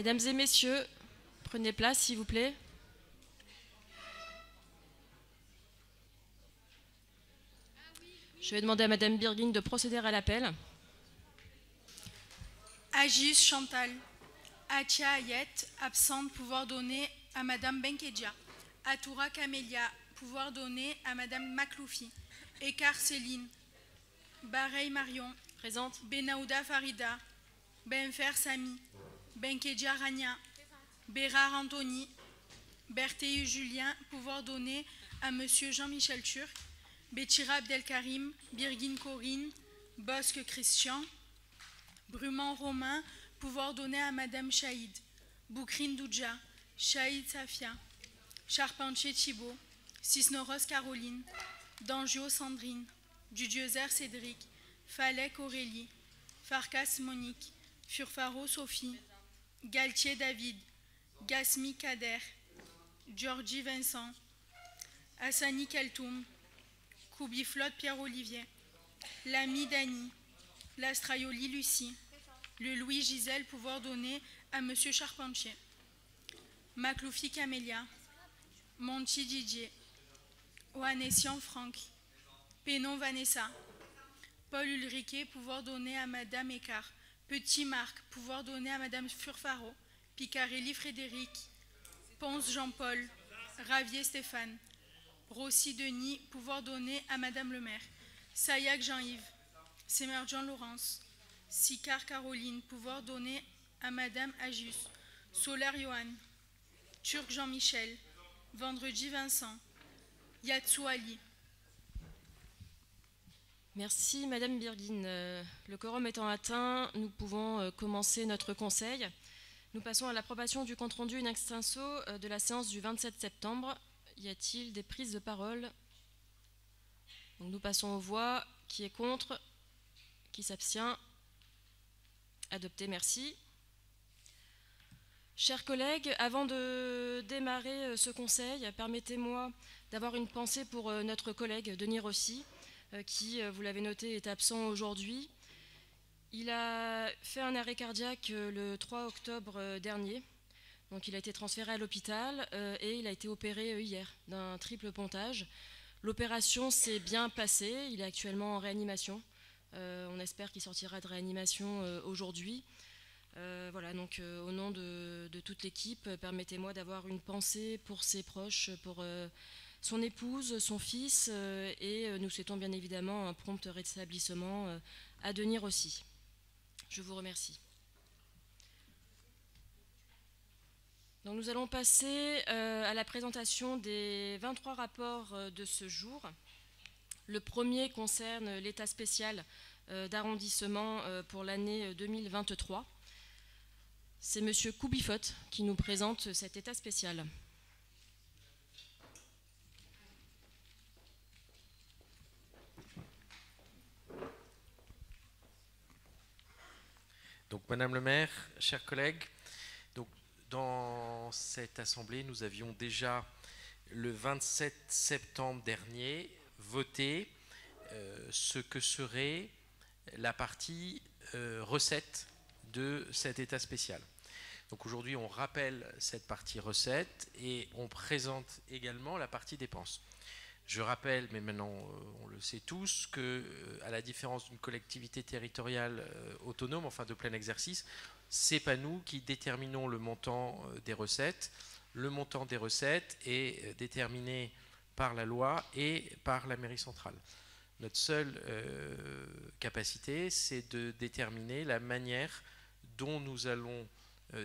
Mesdames et messieurs, prenez place s'il vous plaît. Je vais demander à Madame Birguin de procéder à l'appel. Agis Chantal. Atia Ayet, absente, pouvoir donner à Madame Benkedja. Atoura Camélia, pouvoir donner à Madame Makloufi. Ekar Céline. Bareil Marion. Présente. Benaouda Farida. Benfer Sami. Benkedja Rania. Bérard Anthony. Berthéu Julien, pouvoir donner à Monsieur Jean-Michel Turc. Betira Abdelkarim. Birgin Corinne. Bosque Christian. Bruman Romain, pouvoir donner à Madame Chaïd. Boukrine Doudja. Chaïd Safia. Charpentier Thibault. Cisneros Caroline. Dangio Sandrine. Dudiozer Cédric. Falek Aurélie. Farkas Monique. Furfaro Sophie. Galtier David. Gasmi Kader. Georgie Vincent. Hassani Keltoum. Koubiflotte Pierre-Olivier. Lamy Dany. Lastraioli Lucie. Le Louis Gisèle, pouvoir donner à Monsieur Charpentier. Makloufi Camélia. Monti Didier. Oanessian Franck. Pénon Vanessa. Paul Ulriquet, pouvoir donner à Madame Écart. Petit Marc, pouvoir donner à Madame Furfaro. Picarelli Frédéric. Ponce Jean-Paul. Ravier Stéphane. Rossi Denis, pouvoir donner à Madame le maire. Sayac Jean-Yves. Semerjean Laurence. Sicard Caroline, pouvoir donner à Madame Agius. Solar Johan. Turc Jean-Michel. Vendredi Vincent. Yatsou Ali. Merci Madame Birguin. Le quorum étant atteint, nous pouvons commencer notre conseil. Nous passons à l'approbation du compte-rendu in extenso de la séance du 27 septembre. Y a-t-il des prises de parole? Donc nous passons aux voix. Qui est contre? Qui s'abstient? Adopté, merci. Chers collègues, avant de démarrer ce conseil, permettez-moi d'avoir une pensée pour notre collègue Denis Rossi, qui, vous l'avez noté, est absent aujourd'hui. Il a fait un arrêt cardiaque le 3 octobre dernier. Donc il a été transféré à l'hôpital et il a été opéré hier d'un triple pontage. L'opération s'est bien passée, il est actuellement en réanimation. On espère qu'il sortira de réanimation aujourd'hui. Voilà, donc au nom de toute l'équipe, permettez-moi d'avoir une pensée pour ses proches, pour son épouse, son fils, et nous souhaitons bien évidemment un prompt rétablissement à Denis Rossi. Je vous remercie. Donc nous allons passer à la présentation des 23 rapports de ce jour. Le premier concerne l'état spécial d'arrondissement pour l'année 2023. C'est M. Koubiflotte qui nous présente cet état spécial. Donc, Madame le maire, chers collègues, donc, dans cette assemblée, nous avions déjà, le 27 septembre dernier, voté ce que serait la partie recette de cet état spécial. Donc aujourd'hui, on rappelle cette partie recette et on présente également la partie dépenses. Je rappelle, mais maintenant on le sait tous, que à la différence d'une collectivité territoriale autonome, enfin de plein exercice, c'est pas nous qui déterminons le montant des recettes. Le montant des recettes est déterminé par la loi et par la mairie centrale. Notre seule capacité, c'est de déterminer la manière dont nous allons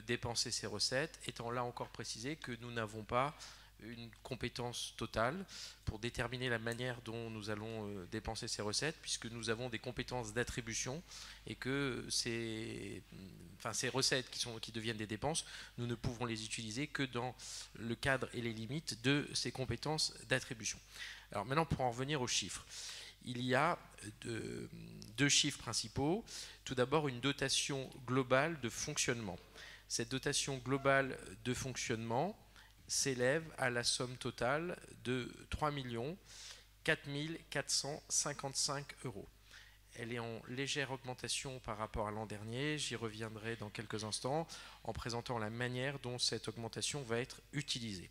dépenser ces recettes, étant là encore précisé que nous n'avons pas une compétence totale pour déterminer la manière dont nous allons dépenser ces recettes, puisque nous avons des compétences d'attribution et que ces recettes qui deviennent des dépenses, nous ne pouvons les utiliser que dans le cadre et les limites de ces compétences d'attribution. Alors maintenant, pour en revenir aux chiffres, il y a deux chiffres principaux. Tout d'abord, une dotation globale de fonctionnement. Cette dotation globale de fonctionnement s'élève à la somme totale de 3 455 €. elle est en légère augmentation par rapport à l'an dernier. J'y reviendrai dans quelques instants en présentant la manière dont cette augmentation va être utilisée.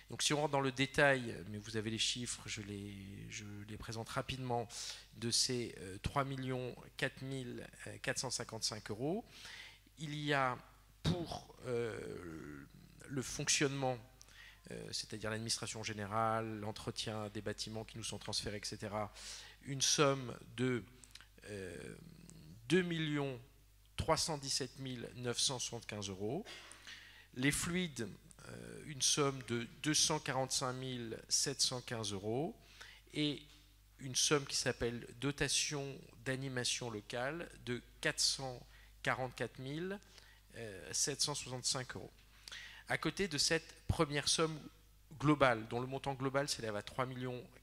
Donc si on rentre dans le détail, mais vous avez les chiffres, je les présente rapidement, de ces 3 4 455 €, il y a pour le fonctionnement, c'est-à-dire l'administration générale, l'entretien des bâtiments qui nous sont transférés, etc., une somme de 2 317 975 €. Les fluides, une somme de 245 715 €. Et une somme qui s'appelle dotation d'animation locale de 444 765 €. À côté de cette première somme globale, dont le montant global s'élève à 3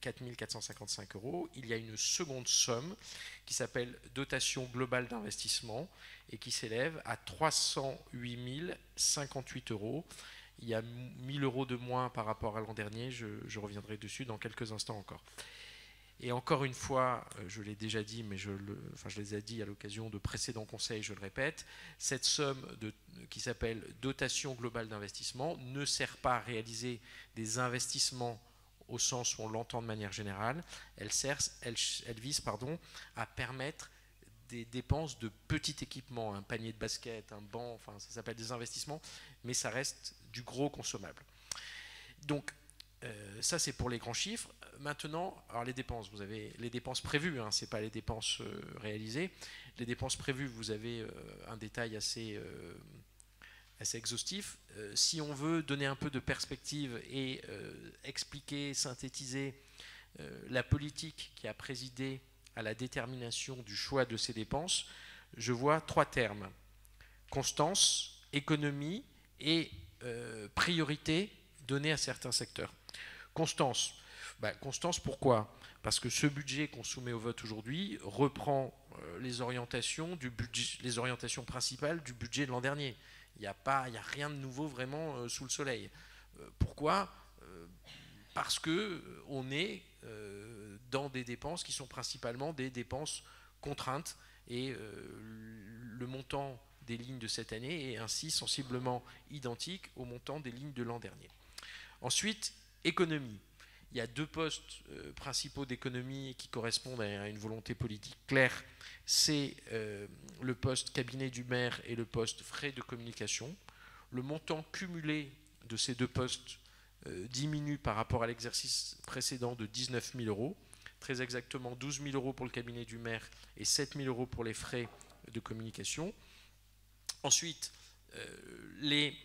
4 455 €, il y a une seconde somme qui s'appelle dotation globale d'investissement et qui s'élève à 308 058 €. Il y a 1 000 € de moins par rapport à l'an dernier, je reviendrai dessus dans quelques instants encore. Et encore une fois, je l'ai déjà dit, mais je les ai dit à l'occasion de précédents conseils, je le répète, cette somme qui s'appelle dotation globale d'investissement ne sert pas à réaliser des investissements au sens où on l'entend de manière générale. Elle vise à permettre des dépenses de petit équipement, un panier de basket, un banc, enfin ça s'appelle des investissements, mais ça reste du gros consommable. Donc ça c'est pour les grands chiffres. Maintenant, alors les dépenses, vous avez les dépenses prévues, hein, ce n'est pas les dépenses réalisées. Les dépenses prévues, vous avez un détail assez exhaustif. Si on veut donner un peu de perspective et expliquer, synthétiser la politique qui a présidé à la détermination du choix de ces dépenses, je vois 3 termes: constance, économie et priorité donnée à certains secteurs. Constance. Constance, pourquoi? Parce que ce budget qu'on soumet au vote aujourd'hui reprend les orientations principales du budget de l'an dernier. Il n'y a rien de nouveau vraiment sous le soleil. Pourquoi? Parce qu'on est dans des dépenses qui sont principalement des dépenses contraintes et le montant des lignes de cette année est ainsi sensiblement identique au montant des lignes de l'an dernier. Ensuite, économie. Il y a 2 postes principaux d'économie qui correspondent à une volonté politique claire. C'est le poste cabinet du maire et le poste frais de communication. Le montant cumulé de ces 2 postes diminue par rapport à l'exercice précédent de 19 000 €. Très exactement 12 000 € pour le cabinet du maire et 7 000 € pour les frais de communication. Ensuite, les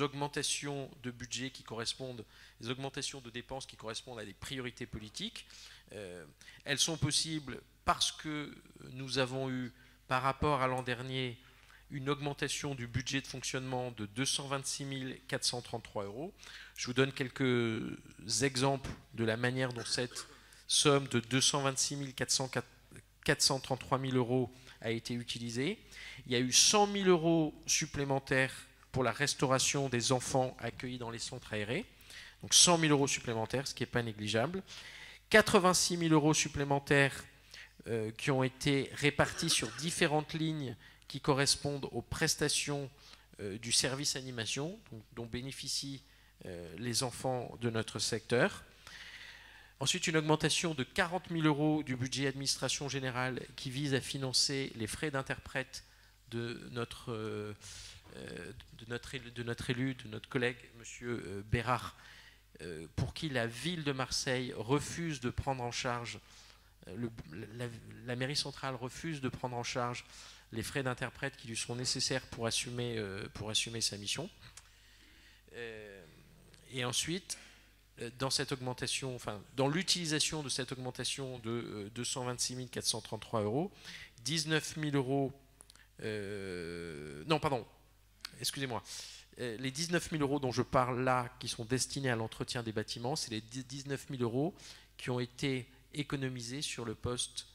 augmentations de budget qui correspondent, les augmentations de dépenses qui correspondent à des priorités politiques. Elles sont possibles parce que nous avons eu, par rapport à l'an dernier, une augmentation du budget de fonctionnement de 226 433 €. Je vous donne quelques exemples de la manière dont cette somme de 226 433 000 € a été utilisée. Il y a eu 100 000 € supplémentaires pour la restauration des enfants accueillis dans les centres aérés. Donc 100 000 € supplémentaires, ce qui n'est pas négligeable. 86 000 € supplémentaires qui ont été répartis sur différentes lignes qui correspondent aux prestations du service animation, dont bénéficient les enfants de notre secteur. Ensuite, une augmentation de 40 000 € du budget administration générale qui vise à financer les frais d'interprète de notre élu, de notre collègue, M. Bérard, pour qui la ville de Marseille refuse de prendre en charge, la mairie centrale refuse de prendre en charge les frais d'interprète qui lui sont nécessaires pour assumer sa mission. Et ensuite, dans cette augmentation, dans l'utilisation de cette augmentation de 226 433 €, 19 000 €, non pardon, excusez-moi, les 19 000 € dont je parle là, qui sont destinés à l'entretien des bâtiments, c'est les 19 000 € qui ont été économisés sur le poste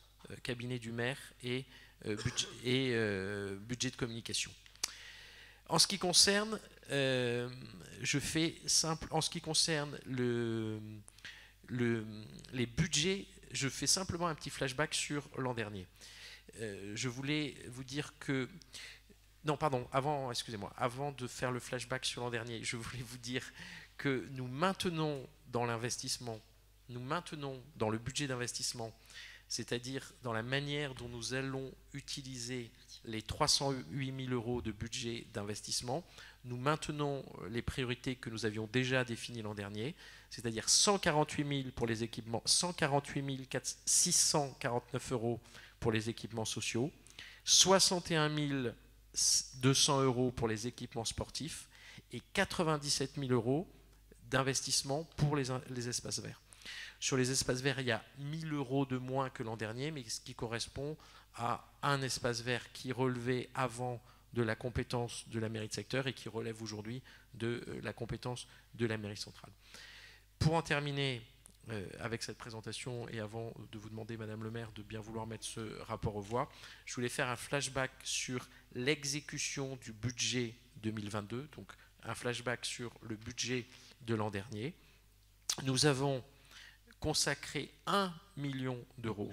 cabinet du maire et budget de communication. En ce qui concerne, je fais simple, en ce qui concerne les budgets je fais simplement un petit flashback sur l'an dernier. Je voulais vous dire que... Non, pardon, avant de faire le flashback sur l'an dernier, je voulais vous dire que nous maintenons dans l'investissement, nous maintenons dans le budget d'investissement, c'est-à-dire dans la manière dont nous allons utiliser les 308 000 € de budget d'investissement, nous maintenons les priorités que nous avions déjà définies l'an dernier, c'est-à-dire 148 000 pour les équipements, 148 649 € pour les équipements sociaux, 61 200 € pour les équipements sportifs et 97 000 € d'investissement pour les espaces verts. Sur les espaces verts, il y a 1 000 € de moins que l'an dernier, mais ce qui correspond à un espace vert qui relevait avant de la compétence de la mairie de secteur et qui relève aujourd'hui de la compétence de la mairie centrale. Pour en terminer avec cette présentation et avant de vous demander, Madame le maire, de bien vouloir mettre ce rapport aux voix, je voulais faire un flashback sur l'exécution du budget 2022, donc un flashback sur le budget de l'an dernier. Nous avons consacré 1 million d'euros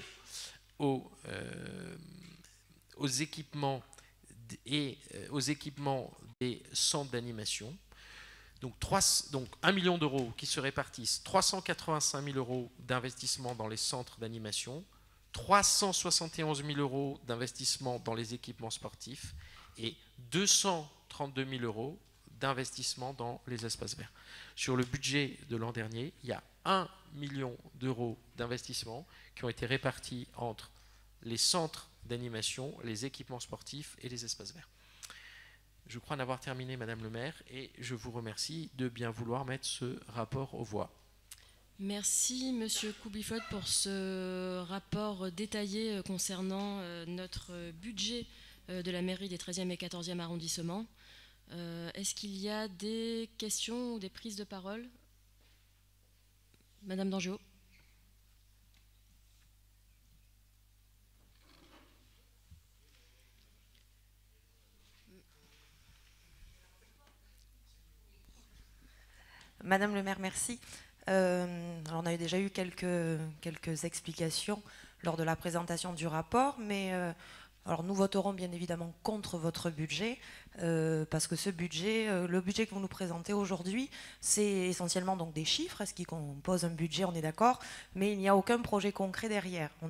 aux équipements des centres d'animation. Donc 1 million d'euros qui se répartissent 385 000 € d'investissement dans les centres d'animation, 371 000 € d'investissement dans les équipements sportifs et 232 000 € d'investissement dans les espaces verts. Sur le budget de l'an dernier, il y a 1 million d'euros d'investissement qui ont été répartis entre les centres d'animation, les équipements sportifs et les espaces verts. Je crois en avoir terminé, Madame le maire, et je vous remercie de bien vouloir mettre ce rapport aux voix. Merci, Monsieur Koubifot, pour ce rapport détaillé concernant notre budget de la mairie des 13e et 14e arrondissements. Est-ce qu'il y a des questions ou des prises de parole? Madame Dangeau. Madame le maire, merci. Alors on a déjà eu quelques explications lors de la présentation du rapport, mais alors nous voterons bien évidemment contre votre budget, parce que ce budget, le budget que vous nous présentez aujourd'hui, c'est essentiellement donc des chiffres, ce qui compose un budget, on est d'accord, mais il n'y a aucun projet concret derrière. On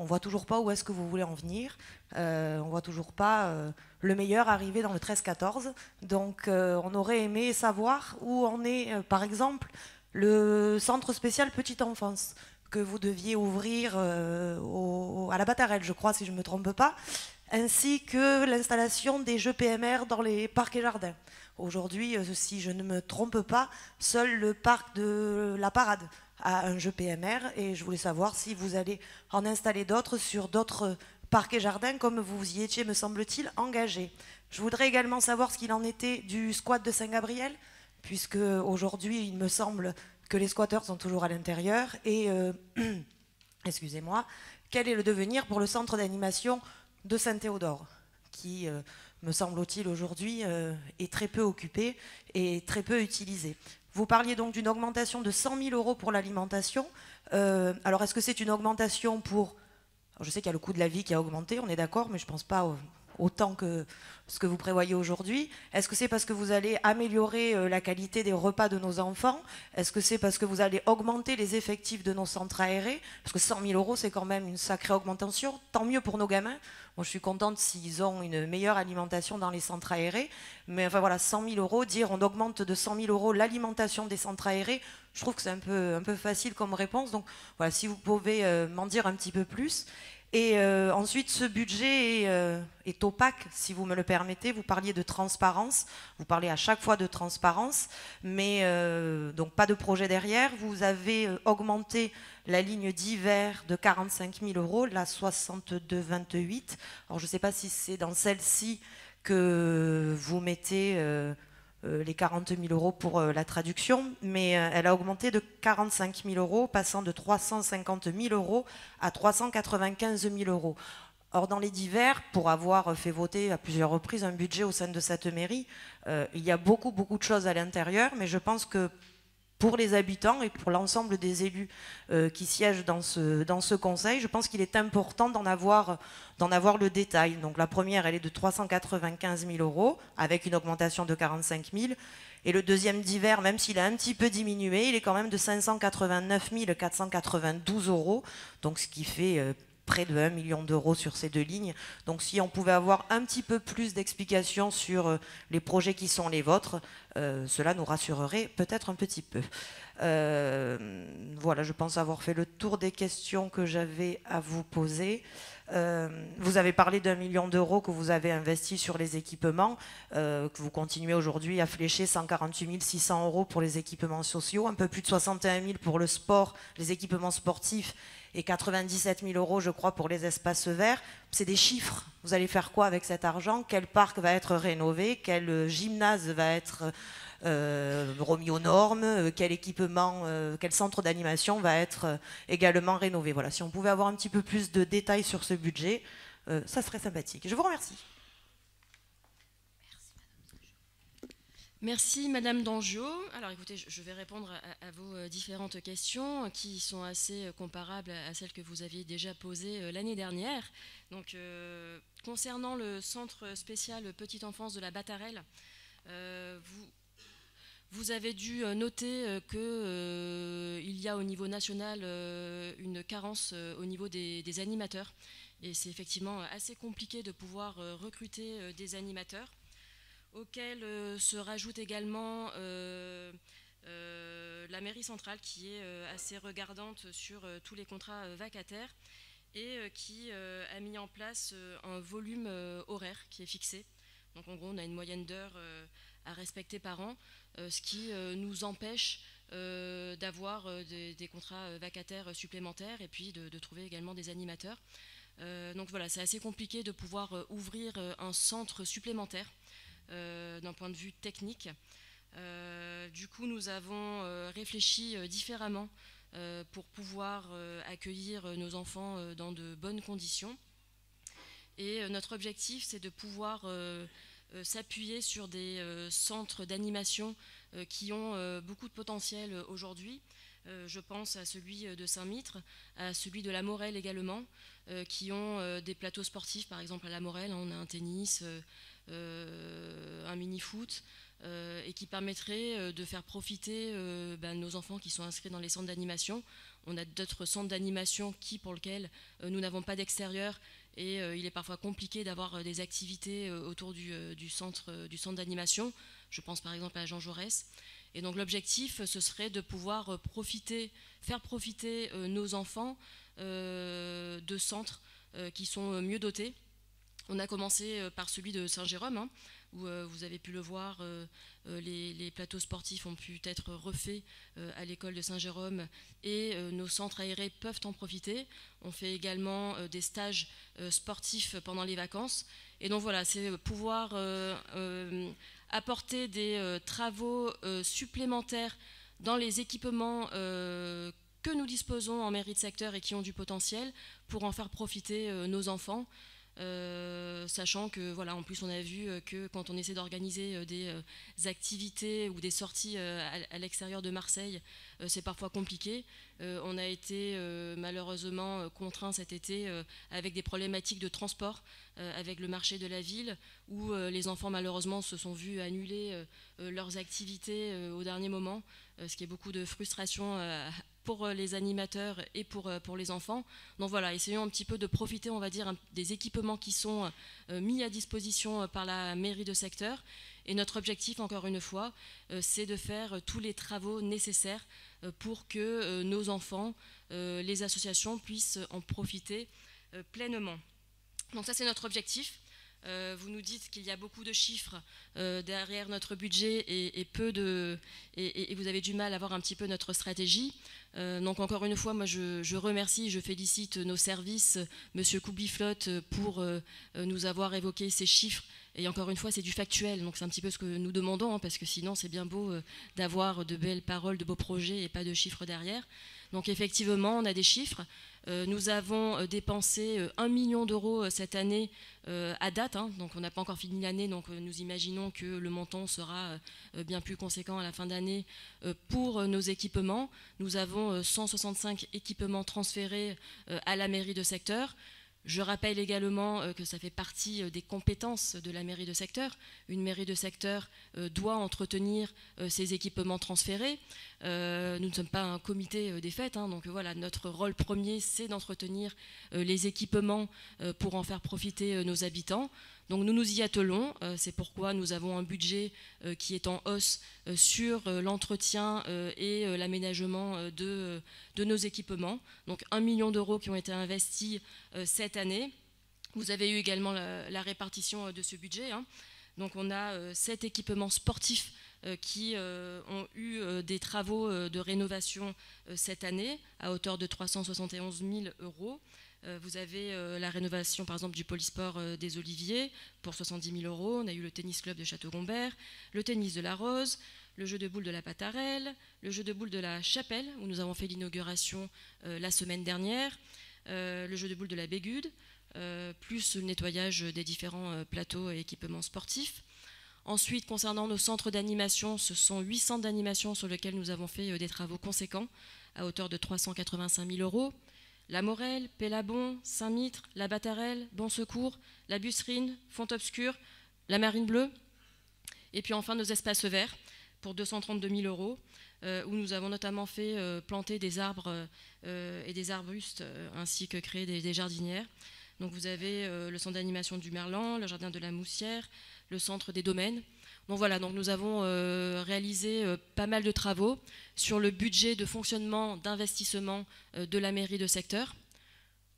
voit toujours pas où est-ce que vous voulez en venir, on voit toujours pas le meilleur arriver dans le 13-14, donc on aurait aimé savoir où en est, par exemple, le centre spécial petite enfance que vous deviez ouvrir à la Batarelle, je crois, si je ne me trompe pas, ainsi que l'installation des jeux PMR dans les parcs et jardins. Aujourd'hui, si je ne me trompe pas, seul le parc de la Parade a un jeu PMR, et je voulais savoir si vous allez en installer d'autres sur d'autres parcs et jardins, comme vous y étiez, me semble-t-il, engagé. Je voudrais également savoir ce qu'il en était du squat de Saint-Gabriel, puisque aujourd'hui, il me semble que les squatteurs sont toujours à l'intérieur, et, excusez-moi, quel est le devenir pour le centre d'animation de Saint-Théodore, qui, me semble-t-il, aujourd'hui, est très peu occupé et très peu utilisé. Vous parliez donc d'une augmentation de 100 000 € pour l'alimentation. Alors, est-ce que c'est une augmentation pour... Alors, je sais qu'il y a le coût de la vie qui a augmenté, on est d'accord, mais je ne pense pas autant que ce que vous prévoyez aujourd'hui. Est-ce que c'est parce que vous allez améliorer la qualité des repas de nos enfants? Est-ce que c'est parce que vous allez augmenter les effectifs de nos centres aérés? Parce que 100 000 €, c'est quand même une sacrée augmentation. Tant mieux pour nos gamins. Moi, je suis contente s'ils ont une meilleure alimentation dans les centres aérés. Mais enfin voilà, 100 000 €, dire on augmente de 100 000 € l'alimentation des centres aérés, je trouve que c'est un peu facile comme réponse. Donc voilà, si vous pouvez m'en dire un petit peu plus. Et ensuite, ce budget est opaque, si vous me le permettez. Vous parliez de transparence, vous parlez à chaque fois de transparence, mais donc pas de projet derrière. Vous avez augmenté la ligne d'hiver de 45 000 €, la 62,28. Alors je ne sais pas si c'est dans celle-ci que vous mettez les 40 000 € pour la traduction, mais elle a augmenté de 45 000 €, passant de 350 000 € à 395 000 €. Or, dans les divers, pour avoir fait voter à plusieurs reprises un budget au sein de cette mairie, il y a beaucoup de choses à l'intérieur, mais je pense que pour les habitants et pour l'ensemble des élus qui siègent dans ce conseil. Je pense qu'il est important d'en avoir le détail. Donc la première, elle est de 395 000 € avec une augmentation de 45 000. Et le deuxième divers, même s'il a un petit peu diminué, il est quand même de 589 492 €, donc ce qui fait près de 1 million d'euros sur ces deux lignes. Donc si on pouvait avoir un petit peu plus d'explications sur les projets qui sont les vôtres, cela nous rassurerait peut-être un petit peu. Voilà, je pense avoir fait le tour des questions que j'avais à vous poser. Vous avez parlé d'1 million d'euros que vous avez investi sur les équipements, que vous continuez aujourd'hui à flécher 148 600 € pour les équipements sociaux, un peu plus de 61 000 pour le sport, les équipements sportifs, et 97 000 € je crois pour les espaces verts. C'est des chiffres. Vous allez faire quoi avec cet argent? Quel parc va être rénové? Quel gymnase va être remis aux normes? Quel équipement, quel centre d'animation va être également rénové? Voilà, si on pouvait avoir un petit peu plus de détails sur ce budget, ça serait sympathique. Je vous remercie. Merci Madame Dangiot. Alors écoutez, je vais répondre à vos différentes questions qui sont assez comparables à celles que vous aviez déjà posées l'année dernière. Donc concernant le centre spécial petite enfance de la Batarelle, vous avez dû noter qu'il y a au niveau national une carence au niveau des animateurs. Et c'est effectivement assez compliqué de pouvoir recruter des animateurs, auquel se rajoute également la mairie centrale qui est assez regardante sur tous les contrats vacataires et qui a mis en place un volume horaire qui est fixé. Donc en gros, on a une moyenne d'heures à respecter par an, ce qui nous empêche d'avoir des contrats vacataires supplémentaires et puis de trouver également des animateurs. Donc voilà, c'est assez compliqué de pouvoir ouvrir un centre supplémentaire d'un point de vue technique. Du coup, nous avons réfléchi différemment pour pouvoir accueillir nos enfants dans de bonnes conditions. Et notre objectif, c'est de pouvoir s'appuyer sur des centres d'animation qui ont beaucoup de potentiel aujourd'hui. Je pense à celui de Saint-Mitre, à celui de la Morelle également, qui ont des plateaux sportifs. Par exemple, à la Morelle, on a un tennis, un mini-foot, et qui permettrait de faire profiter nos enfants qui sont inscrits dans les centres d'animation. On a d'autres centres d'animation pour lesquels nous n'avons pas d'extérieur et il est parfois compliqué d'avoir des activités autour du centre d'animation. Je pense par exemple à Jean Jaurès. Et donc l'objectif, ce serait de pouvoir faire profiter nos enfants de centres qui sont mieux dotés. On a commencé par celui de Saint-Jérôme, où vous avez pu le voir, les plateaux sportifs ont pu être refaits à l'école de Saint-Jérôme et nos centres aérés peuvent en profiter. On fait également des stages sportifs pendant les vacances. Et donc voilà, c'est pouvoir apporter des travaux supplémentaires dans les équipements que nous disposons en mairie de secteur et qui ont du potentiel pour en faire profiter nos enfants. Sachant que voilà, en plus on a vu que quand on essaie d'organiser des activités ou des sorties à l'extérieur de Marseille, c'est parfois compliqué. On a été malheureusement contraints cet été avec des problématiques de transport avec le marché de la ville où les enfants malheureusement se sont vus annuler leurs activités au dernier moment, ce qui est beaucoup de frustration pour les animateurs et pour les enfants. Donc voilà, essayons un petit peu de profiter, on va dire, des équipements qui sont mis à disposition par la mairie de secteur. Et notre objectif, encore une fois, c'est de faire tous les travaux nécessaires pour que nos enfants, les associations puissent en profiter pleinement. Donc ça, c'est notre objectif. Vous nous dites qu'il y a beaucoup de chiffres derrière notre budget et vous avez du mal à voir un petit peu notre stratégie. Donc encore une fois, moi je remercie, je félicite nos services, Monsieur Koubiflotte, pour nous avoir évoqué ces chiffres. Et encore une fois, c'est du factuel, donc c'est un petit peu ce que nous demandons, parce que sinon c'est bien beau d'avoir de belles paroles, de beaux projets et pas de chiffres derrière. Donc effectivement, on a des chiffres. Nous avons dépensé 1 million d'euros cette année à date, hein, donc on n'a pas encore fini l'année, donc nous imaginons que le montant sera bien plus conséquent à la fin d'année pour nos équipements. Nous avons 165 équipements transférés à la mairie de secteur. Je rappelle également que ça fait partie des compétences de la mairie de secteur. Une mairie de secteur doit entretenir ses équipements transférés. Nous ne sommes pas un comité des fêtes, hein, donc voilà, notre rôle premier, c'est d'entretenir les équipements pour en faire profiter nos habitants. Donc nous nous y attelons, c'est pourquoi nous avons un budget qui est en hausse sur l'entretien et l'aménagement de nos équipements. Donc 1 million d'euros qui ont été investis cette année. Vous avez eu également la répartition de ce budget, hein. Donc on a 7 équipements sportifs qui ont eu des travaux de rénovation cette année à hauteur de 371 000 euros. Vous avez la rénovation par exemple du polysport des Oliviers pour 70 000 euros. On a eu le tennis club de Château-Gombert, le tennis de la Rose, le jeu de boules de la Patarelle, le jeu de boules de la Chapelle où nous avons fait l'inauguration la semaine dernière, le jeu de boules de la Bégude, plus le nettoyage des différents plateaux et équipements sportifs. Ensuite, concernant nos centres d'animation, ce sont 8 centres d'animation sur lesquels nous avons fait des travaux conséquents à hauteur de 385 000 euros. La Morelle, Pélabon, Saint-Mitre, la Batarelle, Bon Secours, la Busserine, Font-Obscur, la Marine Bleue. Et puis enfin nos espaces verts pour 232 000 euros, où nous avons notamment fait planter des arbres et des arbustes, ainsi que créer des jardinières. Donc vous avez le centre d'animation du Merlan, le jardin de la Moussière, le centre des domaines. Donc voilà, donc nous avons réalisé pas mal de travaux sur le budget de fonctionnement, d'investissement de la mairie de secteur,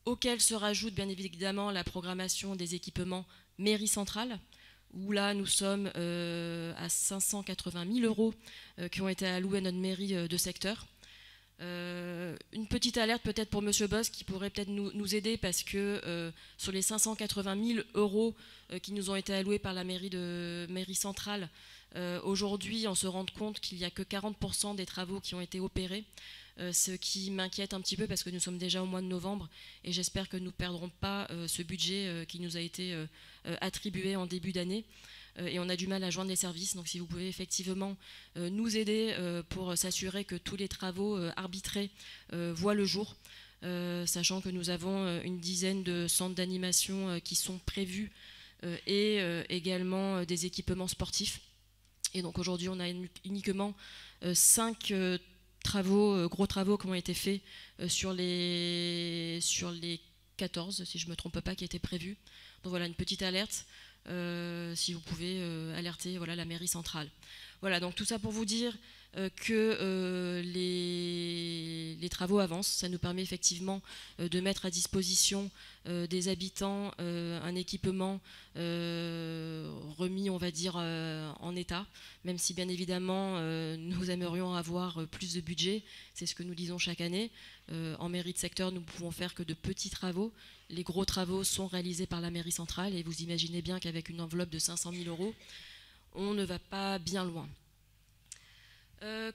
auquel se rajoute bien évidemment la programmation des équipements mairie centrale, où là nous sommes à 580 000 euros qui ont été alloués à notre mairie de secteur. Une petite alerte peut-être pour Monsieur Boss qui pourrait peut-être nous aider parce que sur les 580 000 euros qui nous ont été alloués par la mairie centrale, aujourd'hui on se rend compte qu'il n'y a que 40% des travaux qui ont été opérés, ce qui m'inquiète un petit peu parce que nous sommes déjà au mois de novembre et j'espère que nous ne perdrons pas ce budget qui nous a été attribué en début d'année. Et on a du mal à joindre les services, donc si vous pouvez effectivement nous aider pour s'assurer que tous les travaux arbitrés voient le jour, sachant que nous avons une dizaine de centres d'animation qui sont prévus et également des équipements sportifs. Et donc aujourd'hui on a uniquement 5 gros travaux qui ont été faits sur les 14, si je ne me trompe pas, qui étaient prévus. Donc voilà, une petite alerte. Si vous pouvez alerter voilà, la mairie centrale. Voilà, donc tout ça pour vous dire que les travaux avancent. Ça nous permet effectivement de mettre à disposition des habitants un équipement remis, on va dire, en état, même si bien évidemment nous aimerions avoir plus de budget. C'est ce que nous disons chaque année. En mairie de secteur, nous ne pouvons faire que de petits travaux. Les gros travaux sont réalisés par la mairie centrale et vous imaginez bien qu'avec une enveloppe de 500 000 euros, on ne va pas bien loin.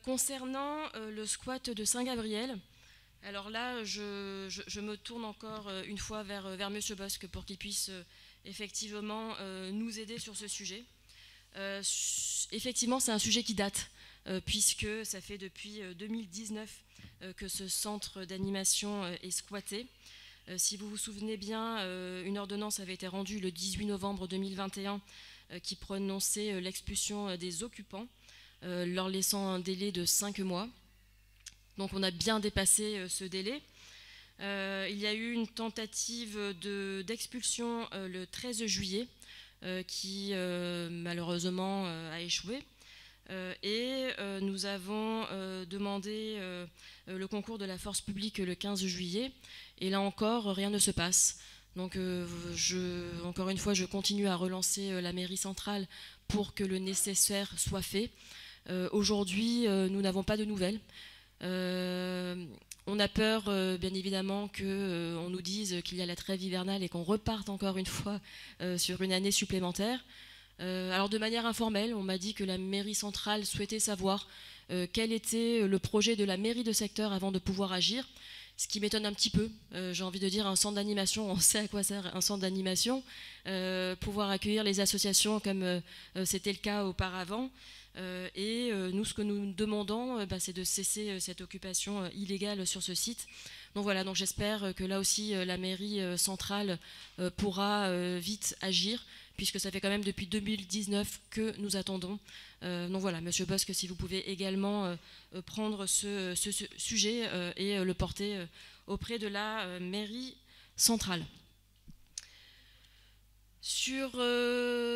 Concernant le squat de Saint-Gabriel, alors là, je me tourne encore une fois vers Monsieur Bosque pour qu'il puisse effectivement nous aider sur ce sujet. Effectivement, c'est un sujet qui date, puisque ça fait depuis 2019 que ce centre d'animation est squatté. Si vous vous souvenez bien, une ordonnance avait été rendue le 18 novembre 2021 qui prononçait l'expulsion des occupants, leur laissant un délai de 5 mois. Donc on a bien dépassé ce délai. Il y a eu une tentative d'expulsion le 13 juillet qui malheureusement a échoué. Et nous avons demandé le concours de la force publique le 15 juillet et là encore rien ne se passe. Donc encore une fois je continue à relancer la mairie centrale pour que le nécessaire soit fait. Aujourd'hui nous n'avons pas de nouvelles. On a peur bien évidemment qu'on nous dise qu'il y a la trêve hivernale et qu'on reparte encore une fois sur une année supplémentaire. Alors de manière informelle, on m'a dit que la mairie centrale souhaitait savoir quel était le projet de la mairie de secteur avant de pouvoir agir. Ce qui m'étonne un petit peu, j'ai envie de dire un centre d'animation, on sait à quoi sert un centre d'animation, pouvoir accueillir les associations comme c'était le cas auparavant. Et nous, ce que nous demandons, c'est de cesser cette occupation illégale sur ce site. Donc voilà, donc j'espère que là aussi la mairie centrale pourra vite agir, puisque ça fait quand même depuis 2019 que nous attendons. Donc voilà, Monsieur Bosc, si vous pouvez également prendre ce sujet et le porter auprès de la mairie centrale. Sur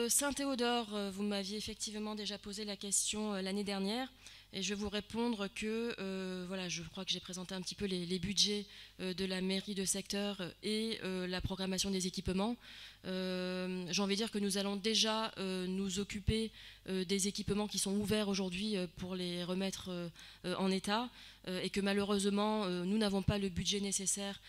Saint-Théodore, vous m'aviez effectivement déjà posé la question l'année dernière. Et je vais vous répondre que, voilà, je crois que j'ai présenté un petit peu les budgets de la mairie de secteur et la programmation des équipements. J'ai envie de dire que nous allons déjà nous occuper des équipements qui sont ouverts aujourd'hui pour les remettre en état et que malheureusement nous n'avons pas le budget nécessaire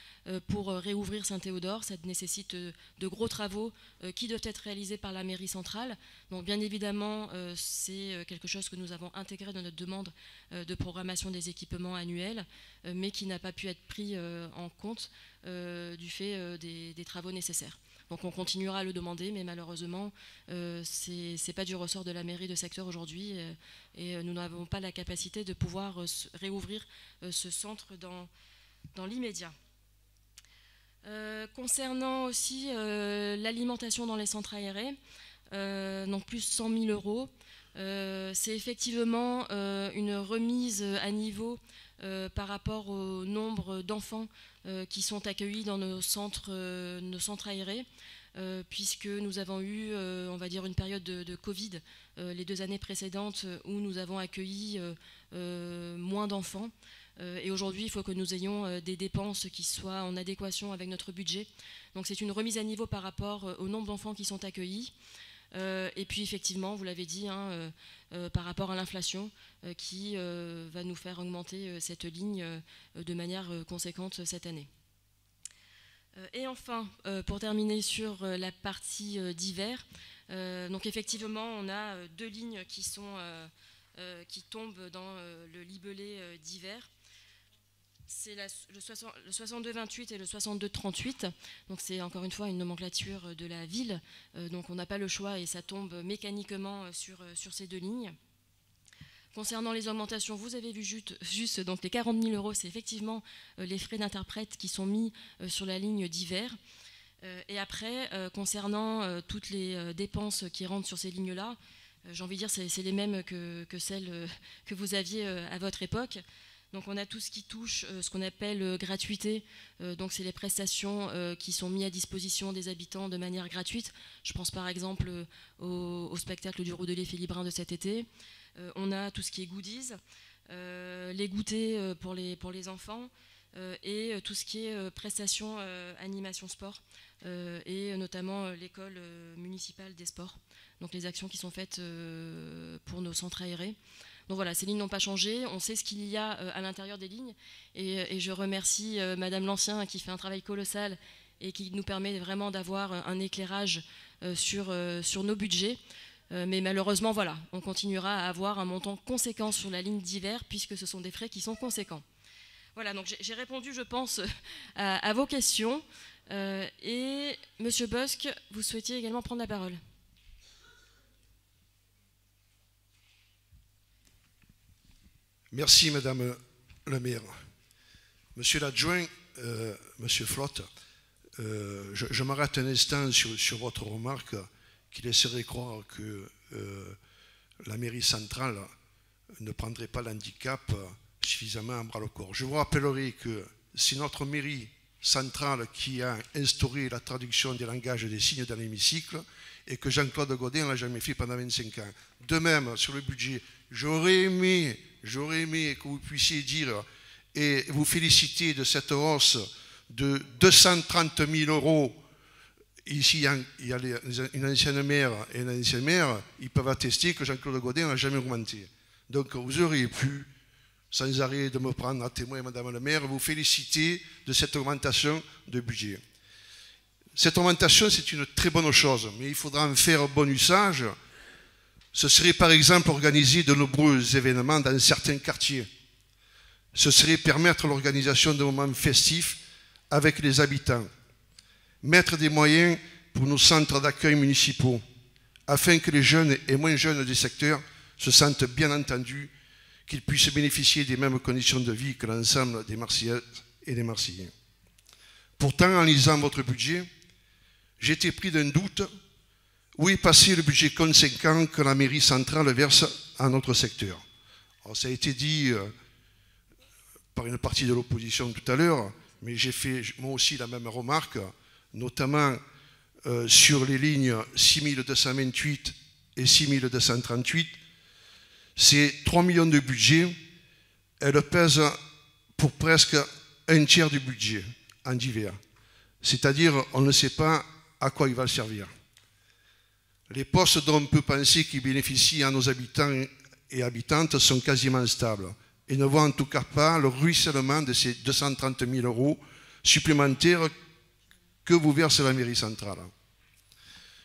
pour réouvrir Saint-Théodore. Ça nécessite de gros travaux qui doivent être réalisés par la mairie centrale. Donc bien évidemment c'est quelque chose que nous avons intégré dans notre demande de programmation des équipements annuels, mais qui n'a pas pu être pris en compte du fait des travaux nécessaires. Donc on continuera à le demander, mais malheureusement, ce n'est pas du ressort de la mairie de secteur aujourd'hui, et nous n'avons pas la capacité de pouvoir réouvrir ce centre dans l'immédiat. Concernant aussi l'alimentation dans les centres aérés, donc plus 100 000 €, c'est effectivement une remise à niveau par rapport au nombre d'enfants qui sont accueillis dans nos centres aérés, puisque nous avons eu, on va dire, une période de Covid les 2 années précédentes où nous avons accueilli moins d'enfants. Et aujourd'hui, il faut que nous ayons des dépenses qui soient en adéquation avec notre budget. Donc c'est une remise à niveau par rapport au nombre d'enfants qui sont accueillis. Et puis effectivement, vous l'avez dit, par rapport à l'inflation qui va nous faire augmenter cette ligne de manière conséquente cette année. Et enfin, pour terminer sur la partie d'hiver, donc effectivement, on a 2 lignes qui tombent dans le libellé d'hiver. C'est le 62-28 et le 62-38. Donc c'est encore une fois une nomenclature de la ville. Donc on n'a pas le choix et ça tombe mécaniquement sur ces 2 lignes. Concernant les augmentations, vous avez vu juste donc les 40 000 €, c'est effectivement les frais d'interprète qui sont mis sur la ligne d'hiver. Et après, concernant toutes les dépenses qui rentrent sur ces lignes-là, j'ai envie de dire c'est les mêmes que celles que vous aviez à votre époque. Donc on a tout ce qui touche ce qu'on appelle gratuité, donc c'est les prestations qui sont mises à disposition des habitants de manière gratuite. Je pense par exemple au spectacle du Roudelet Philibrin de cet été. On a tout ce qui est goodies, les goûters pour les enfants et tout ce qui est prestations animation sport et notamment l'école municipale des sports. Donc les actions qui sont faites pour nos centres aérés. Donc voilà, ces lignes n'ont pas changé, on sait ce qu'il y a à l'intérieur des lignes et je remercie Madame Lancien qui fait un travail colossal et qui nous permet vraiment d'avoir un éclairage sur nos budgets. Mais malheureusement, voilà, on continuera à avoir un montant conséquent sur la ligne d'hiver puisque ce sont des frais qui sont conséquents. Voilà, donc j'ai répondu, je pense, à vos questions. Et Monsieur Bosc, vous souhaitiez également prendre la parole. Merci, Madame le maire. Monsieur l'adjoint, Monsieur Flotte, je m'arrête un instant sur votre remarque qui laisserait croire que la mairie centrale ne prendrait pas l'handicap suffisamment à bras-le-corps. Je vous rappellerai que c'est notre mairie centrale qui a instauré la traduction des langages des signes dans l'hémicycle et que Jean-Claude Godin n'a jamais fait pendant 25 ans. De même, sur le budget, j'aurais aimé que vous puissiez dire et vous féliciter de cette hausse de 230 000 €. Ici, il y a une ancienne maire et un ancien maire, ils peuvent attester que Jean-Claude Godin n'a jamais augmenté. Donc vous auriez pu, sans arrêt de me prendre à témoin, Madame le maire, vous féliciter de cette augmentation de budget. Cette augmentation, c'est une très bonne chose, mais il faudra en faire bon usage Ce serait par exemple organiser de nombreux événements dans certains quartiers. Ce serait permettre l'organisation de moments festifs avec les habitants. Mettre des moyens pour nos centres d'accueil municipaux, afin que les jeunes et moins jeunes des secteurs se sentent bien entendus, qu'ils puissent bénéficier des mêmes conditions de vie que l'ensemble des Marseillaises et des Marseillais. Pourtant, en lisant votre budget, j'ai été pris d'un doute. Où est passé le budget conséquent que la mairie centrale verse à notre secteur? Alors, ça a été dit par une partie de l'opposition tout à l'heure, mais j'ai fait moi aussi la même remarque, notamment sur les lignes 6228 et 6238. Ces 3 millions de budget, elles pèsent pour presque un tiers du budget en divers. C'est-à-dire, on ne sait pas à quoi il va servir. Les postes dont on peut penser qu'ils bénéficient à nos habitants et habitantes sont quasiment stables et ne voient en tout cas pas le ruissellement de ces 230 000 € supplémentaires que vous verse la mairie centrale.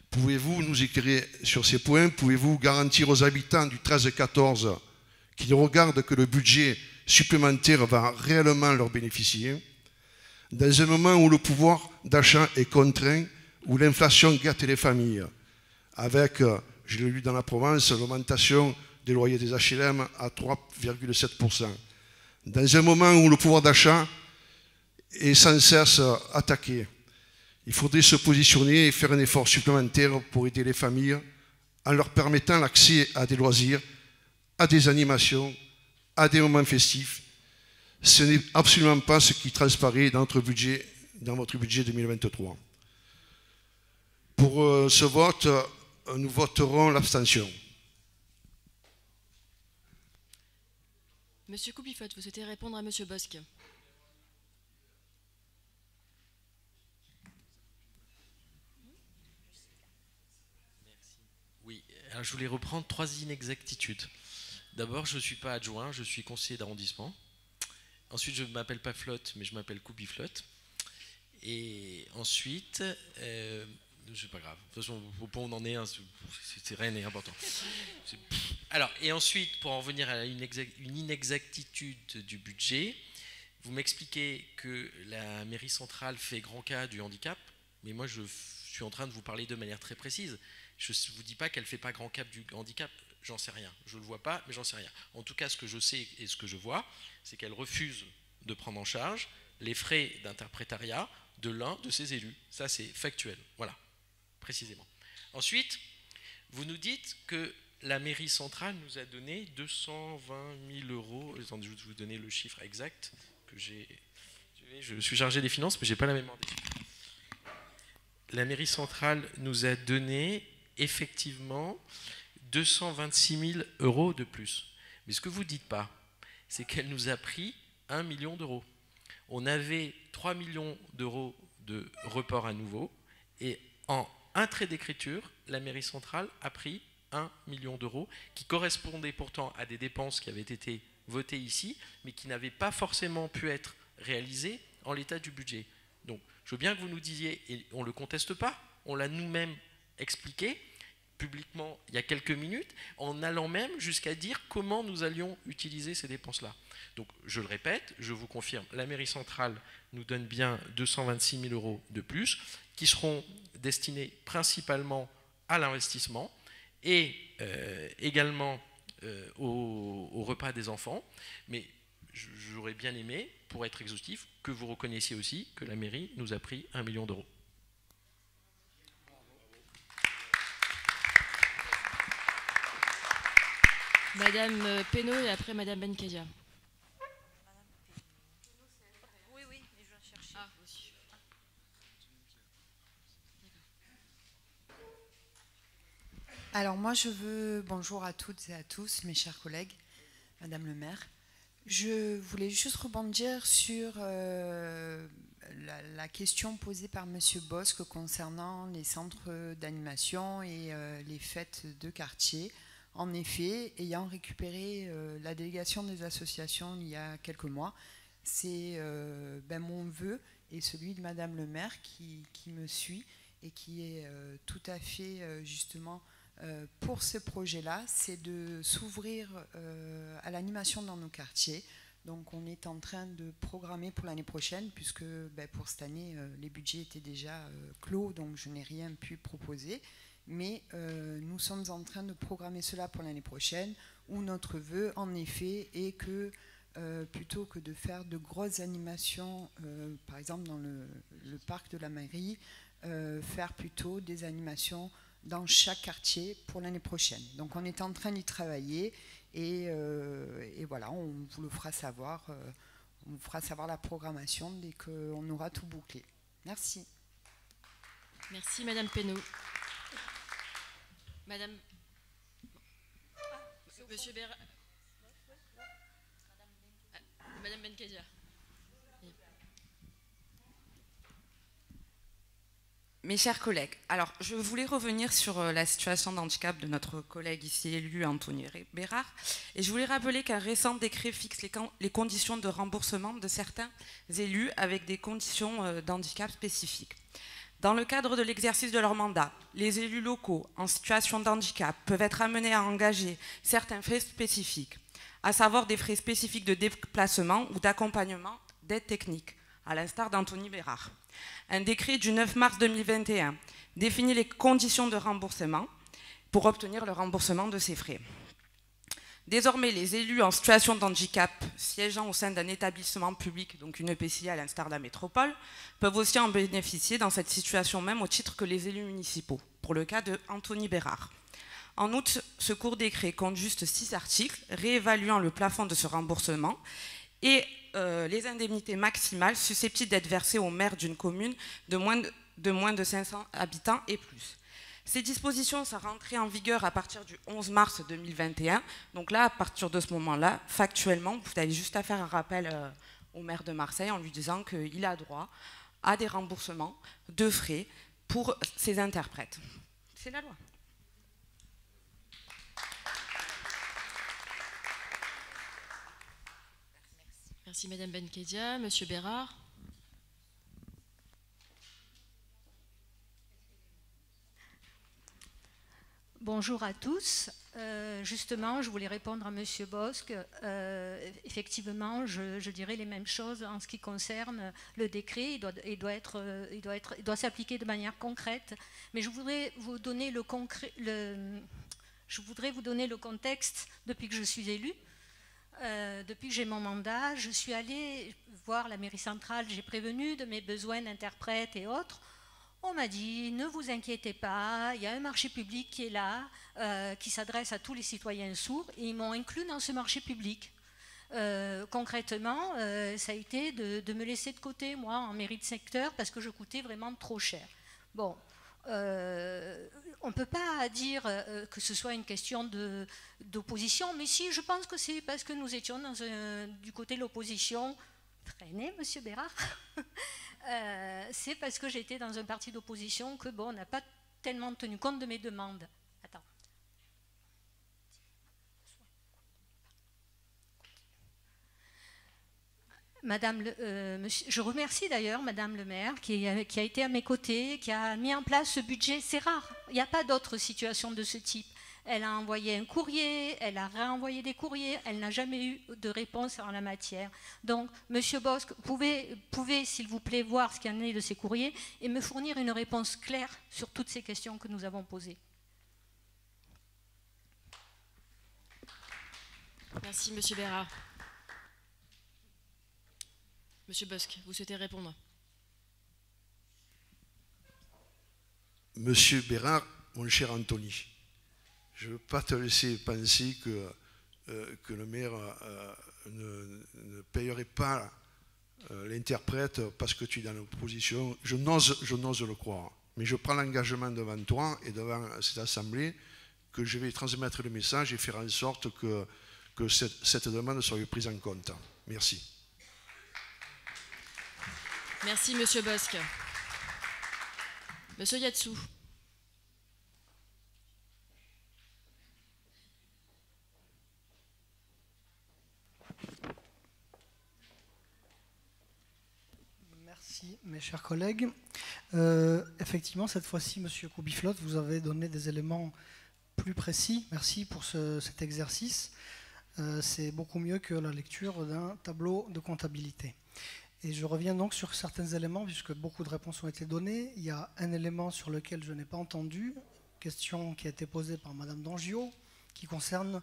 Pouvez-vous nous éclairer sur ces points? Pouvez-vous garantir aux habitants du 13-14 qui ne regardent que le budget supplémentaire va réellement leur bénéficier, dans un moment où le pouvoir d'achat est contraint, où l'inflation gâte les familles, avec, je l'ai lu dans la Provence, l'augmentation des loyers des HLM à 3,7%. Dans un moment où le pouvoir d'achat est sans cesse attaqué, il faudrait se positionner et faire un effort supplémentaire pour aider les familles en leur permettant l'accès à des loisirs, à des animations, à des moments festifs. Ce n'est absolument pas ce qui transparaît dans votre budget 2023. Pour ce vote, nous voterons l'abstention. Monsieur Coupifotte, vous souhaitez répondre à Monsieur Bosc? Oui, alors je voulais reprendre 3 inexactitudes. D'abord, je ne suis pas adjoint, je suis conseiller d'arrondissement. Ensuite, je ne m'appelle pas Flotte, mais je m'appelle Coupiflotte. Et ensuite, c'est pas grave. De toute façon, au point où on en est, hein, c'est rien n'est important. Alors, et ensuite, pour en venir à une inexactitude du budget, vous m'expliquez que la mairie centrale fait grand cas du handicap, mais moi, je suis en train de vous parler de manière très précise. Je ne vous dis pas qu'elle ne fait pas grand cas du handicap, j'en sais rien. Je ne le vois pas, mais j'en sais rien. En tout cas, ce que je sais et ce que je vois, c'est qu'elle refuse de prendre en charge les frais d'interprétariat de l'un de ses élus. Ça, c'est factuel. Voilà, précisément. Ensuite, vous nous dites que la mairie centrale nous a donné 220 000 €. Attendez, je vais vous donner le chiffre exact que j'ai. Je suis chargé des finances, mais je n'ai pas la mémoire des chiffres. La mairie centrale nous a donné effectivement 226 000 € de plus. Mais ce que vous ne dites pas, c'est qu'elle nous a pris 1 million d'euros. On avait 3 millions d'euros de report à nouveau, et en un trait d'écriture, la mairie centrale a pris 1 million d'euros, qui correspondait pourtant à des dépenses qui avaient été votées ici, mais qui n'avaient pas forcément pu être réalisées en l'état du budget. Donc, je veux bien que vous nous disiez, et on ne le conteste pas, on l'a nous-mêmes expliqué publiquement il y a quelques minutes, en allant même jusqu'à dire comment nous allions utiliser ces dépenses-là. Donc, je le répète, je vous confirme, la mairie centrale nous donne bien 226 000 € de plus, qui seront destinés principalement à l'investissement et également au repas des enfants. Mais j'aurais bien aimé, pour être exhaustif, que vous reconnaissiez aussi que la mairie nous a pris 1 million d'euros. Madame Pénaud et après Madame Benkedia. Oui, mais je vais chercher. Ah, aussi. Alors moi bonjour à toutes et à tous, mes chers collègues, Madame le maire. Je voulais juste rebondir sur la question posée par Monsieur Bosc concernant les centres d'animation et les fêtes de quartier. En effet, ayant récupéré la délégation des associations il y a quelques mois, c'est mon vœu et celui de Madame le maire qui me suit et qui est tout à fait justement pour ce projet-là, c'est de s'ouvrir à l'animation dans nos quartiers. Donc on est en train de programmer pour l'année prochaine, puisque pour cette année, les budgets étaient déjà clos, donc je n'ai rien pu proposer. Mais nous sommes en train de programmer cela pour l'année prochaine, où notre vœu, en effet, est que plutôt que de faire de grosses animations, par exemple dans le parc de la mairie, faire plutôt des animations dans chaque quartier pour l'année prochaine. Donc on est en train d'y travailler et voilà, on vous le fera savoir, on vous fera savoir la programmation dès qu'on aura tout bouclé. Merci. Merci Madame Pénaud. Madame... Monsieur Bérard... Madame Benkedia. Mes chers collègues, alors je voulais revenir sur la situation de handicap de notre collègue ici élu, Anthony Bérard, et je voulais rappeler qu'un récent décret fixe les conditions de remboursement de certains élus avec des conditions d'handicap spécifiques. Dans le cadre de l'exercice de leur mandat, les élus locaux en situation de handicap peuvent être amenés à engager certains frais spécifiques, à savoir des frais spécifiques de déplacement ou d'accompagnement d'aide technique, à l'instar d'Anthony Bérard. Un décret du 9 mars 2021 définit les conditions de remboursement pour obtenir le remboursement de ces frais. Désormais, les élus en situation de handicap siégeant au sein d'un établissement public, donc une EPCI à l'instar de la métropole, peuvent aussi en bénéficier dans cette situation même au titre que les élus municipaux, pour le cas de Anthony Bérard. En outre, ce court décret compte juste 6 articles réévaluant le plafond de ce remboursement et les indemnités maximales susceptibles d'être versées aux maires d'une commune de moins de 500 habitants et plus. Ces dispositions sont rentrées en vigueur à partir du 11 mars 2021. Donc là, à partir de ce moment-là, factuellement, vous avez juste à faire un rappel au maire de Marseille en lui disant qu'il a droit à des remboursements de frais pour ses interprètes. C'est la loi. Merci Madame Benkedia. Monsieur Bérard. Bonjour à tous. Justement, je voulais répondre à Monsieur Bosc. Effectivement, je dirais les mêmes choses en ce qui concerne le décret. Il doit s'appliquer de manière concrète. Mais je voudrais vous donner le contexte depuis que je suis élue. Depuis que j'ai mon mandat, je suis allée voir la mairie centrale, j'ai prévenu de mes besoins d'interprètes et autres. On m'a dit, ne vous inquiétez pas, il y a un marché public qui est là, qui s'adresse à tous les citoyens sourds, et ils m'ont inclus dans ce marché public. Concrètement, ça a été de me laisser de côté, moi, en mairie de secteur, parce que je coûtais vraiment trop cher. Bon, on ne peut pas dire que ce soit une question d'opposition, mais si, je pense que c'est parce que nous étions du côté de l'opposition. Freinez, Monsieur Bérard. C'est parce que j'étais dans un parti d'opposition que, bon, on n'a pas tellement tenu compte de mes demandes. Attends. Je remercie d'ailleurs Madame le maire qui a été à mes côtés, qui a mis en place ce budget. C'est rare, il n'y a pas d'autres situations de ce type. Elle a envoyé un courrier, elle a réenvoyé des courriers, elle n'a jamais eu de réponse en la matière. Donc, Monsieur Bosc, pouvez s'il vous plaît, voir ce qu'il y en est de ces courriers et me fournir une réponse claire sur toutes ces questions que nous avons posées. Merci, Monsieur Bérard. Monsieur Bosc, vous souhaitez répondre? Monsieur Bérard, mon cher Anthony, je ne veux pas te laisser penser que le maire ne payerait pas l'interprète parce que tu es dans l'opposition. Je n'ose le croire. Mais je prends l'engagement devant toi et devant cette assemblée que je vais transmettre le message et faire en sorte que cette demande soit prise en compte. Merci. Merci, Monsieur Bosc. Monsieur Yatsou. Merci, mes chers collègues. Effectivement, cette fois-ci, Monsieur Koubiflot, vous avez donné des éléments plus précis. Merci pour cet exercice. C'est beaucoup mieux que la lecture d'un tableau de comptabilité. Et je reviens donc sur certains éléments, puisque beaucoup de réponses ont été données. Il y a un élément sur lequel je n'ai pas entendu, question qui a été posée par Madame Dangio, qui concerne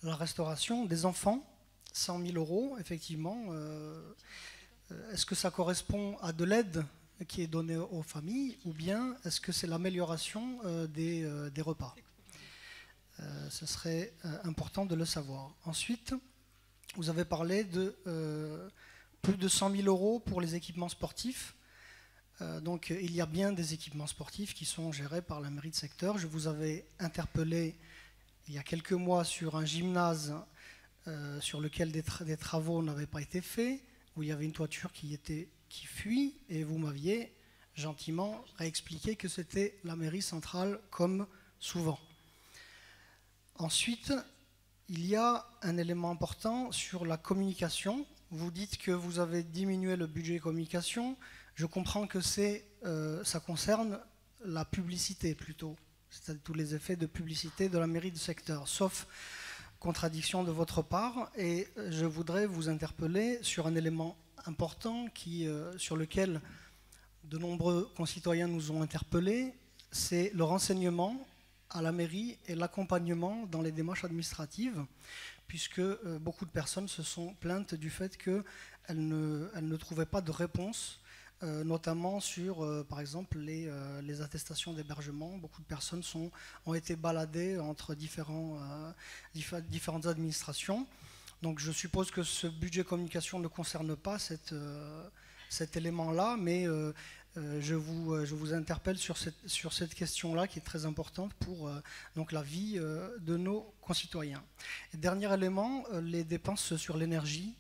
la restauration des enfants. 100 000 €, effectivement. Est-ce que ça correspond à de l'aide qui est donnée aux familles, ou bien est-ce que c'est l'amélioration des repas? Ce serait important de le savoir. Ensuite, vous avez parlé de plus de 100 000 € pour les équipements sportifs. Donc il y a bien des équipements sportifs qui sont gérés par la mairie de secteur. Je vous avais interpellé il y a quelques mois sur un gymnase sur lequel des travaux n'avaient pas été faits, où il y avait une toiture qui fuit, et vous m'aviez gentiment réexpliqué que c'était la mairie centrale comme souvent. Ensuite, il y a un élément important sur la communication. Vous dites que vous avez diminué le budget communication. Je comprends que ça concerne la publicité plutôt, c'est-à-dire tous les effets de publicité de la mairie de secteur, sauf contradiction de votre part. Et je voudrais vous interpeller sur un élément important sur lequel de nombreux concitoyens nous ont interpellés, c'est le renseignement à la mairie et l'accompagnement dans les démarches administratives, puisque beaucoup de personnes se sont plaintes du fait qu'elles ne trouvaient pas de réponse, notamment sur, par exemple, les attestations d'hébergement. Beaucoup de personnes ont été baladées entre différentes administrations. Donc je suppose que ce budget communication ne concerne pas cet élément-là, mais je vous interpelle sur cette question-là qui est très importante pour donc la vie de nos concitoyens. Et dernier élément, les dépenses sur l'énergie.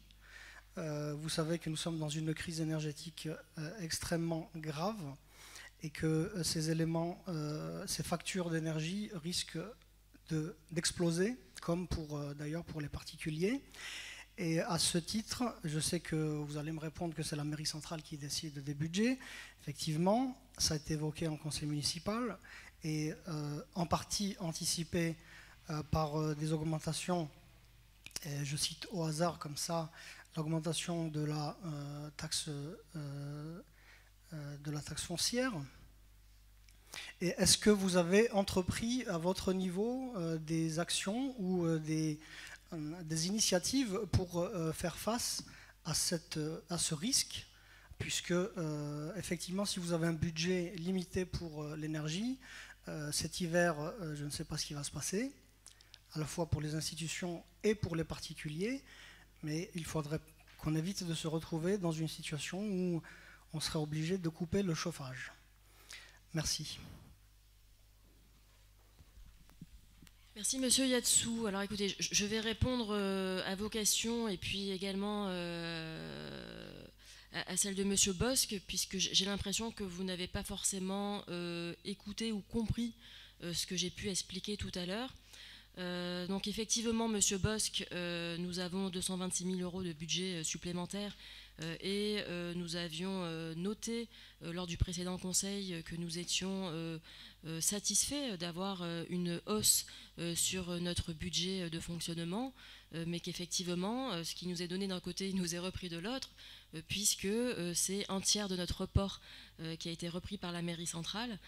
Vous savez que nous sommes dans une crise énergétique extrêmement grave et que ces factures d'énergie risquent d'exploser, comme d'ailleurs pour les particuliers. Et à ce titre, je sais que vous allez me répondre que c'est la mairie centrale qui décide des budgets. Effectivement, ça a été évoqué en conseil municipal et en partie anticipé par des augmentations, et je cite au hasard comme ça, l'augmentation de la taxe foncière. Et est-ce que vous avez entrepris à votre niveau des actions ou des initiatives pour faire face à ce risque, puisque effectivement, si vous avez un budget limité pour l'énergie, cet hiver, je ne sais pas ce qui va se passer, à la fois pour les institutions et pour les particuliers, mais il faudrait qu'on évite de se retrouver dans une situation où on serait obligé de couper le chauffage. Merci. Merci Monsieur Yatsou. Alors écoutez, je vais répondre à vos questions et puis également à celle de Monsieur Bosque, puisque j'ai l'impression que vous n'avez pas forcément écouté ou compris ce que j'ai pu expliquer tout à l'heure. Donc effectivement, Monsieur Bosque, nous avons 226 000 € de budget supplémentaire et nous avions noté lors du précédent conseil que nous étions satisfaits d'avoir une hausse sur notre budget de fonctionnement, mais qu'effectivement, ce qui nous est donné d'un côté nous est repris de l'autre, puisque c'est un tiers de notre report qui a été repris par la mairie centrale,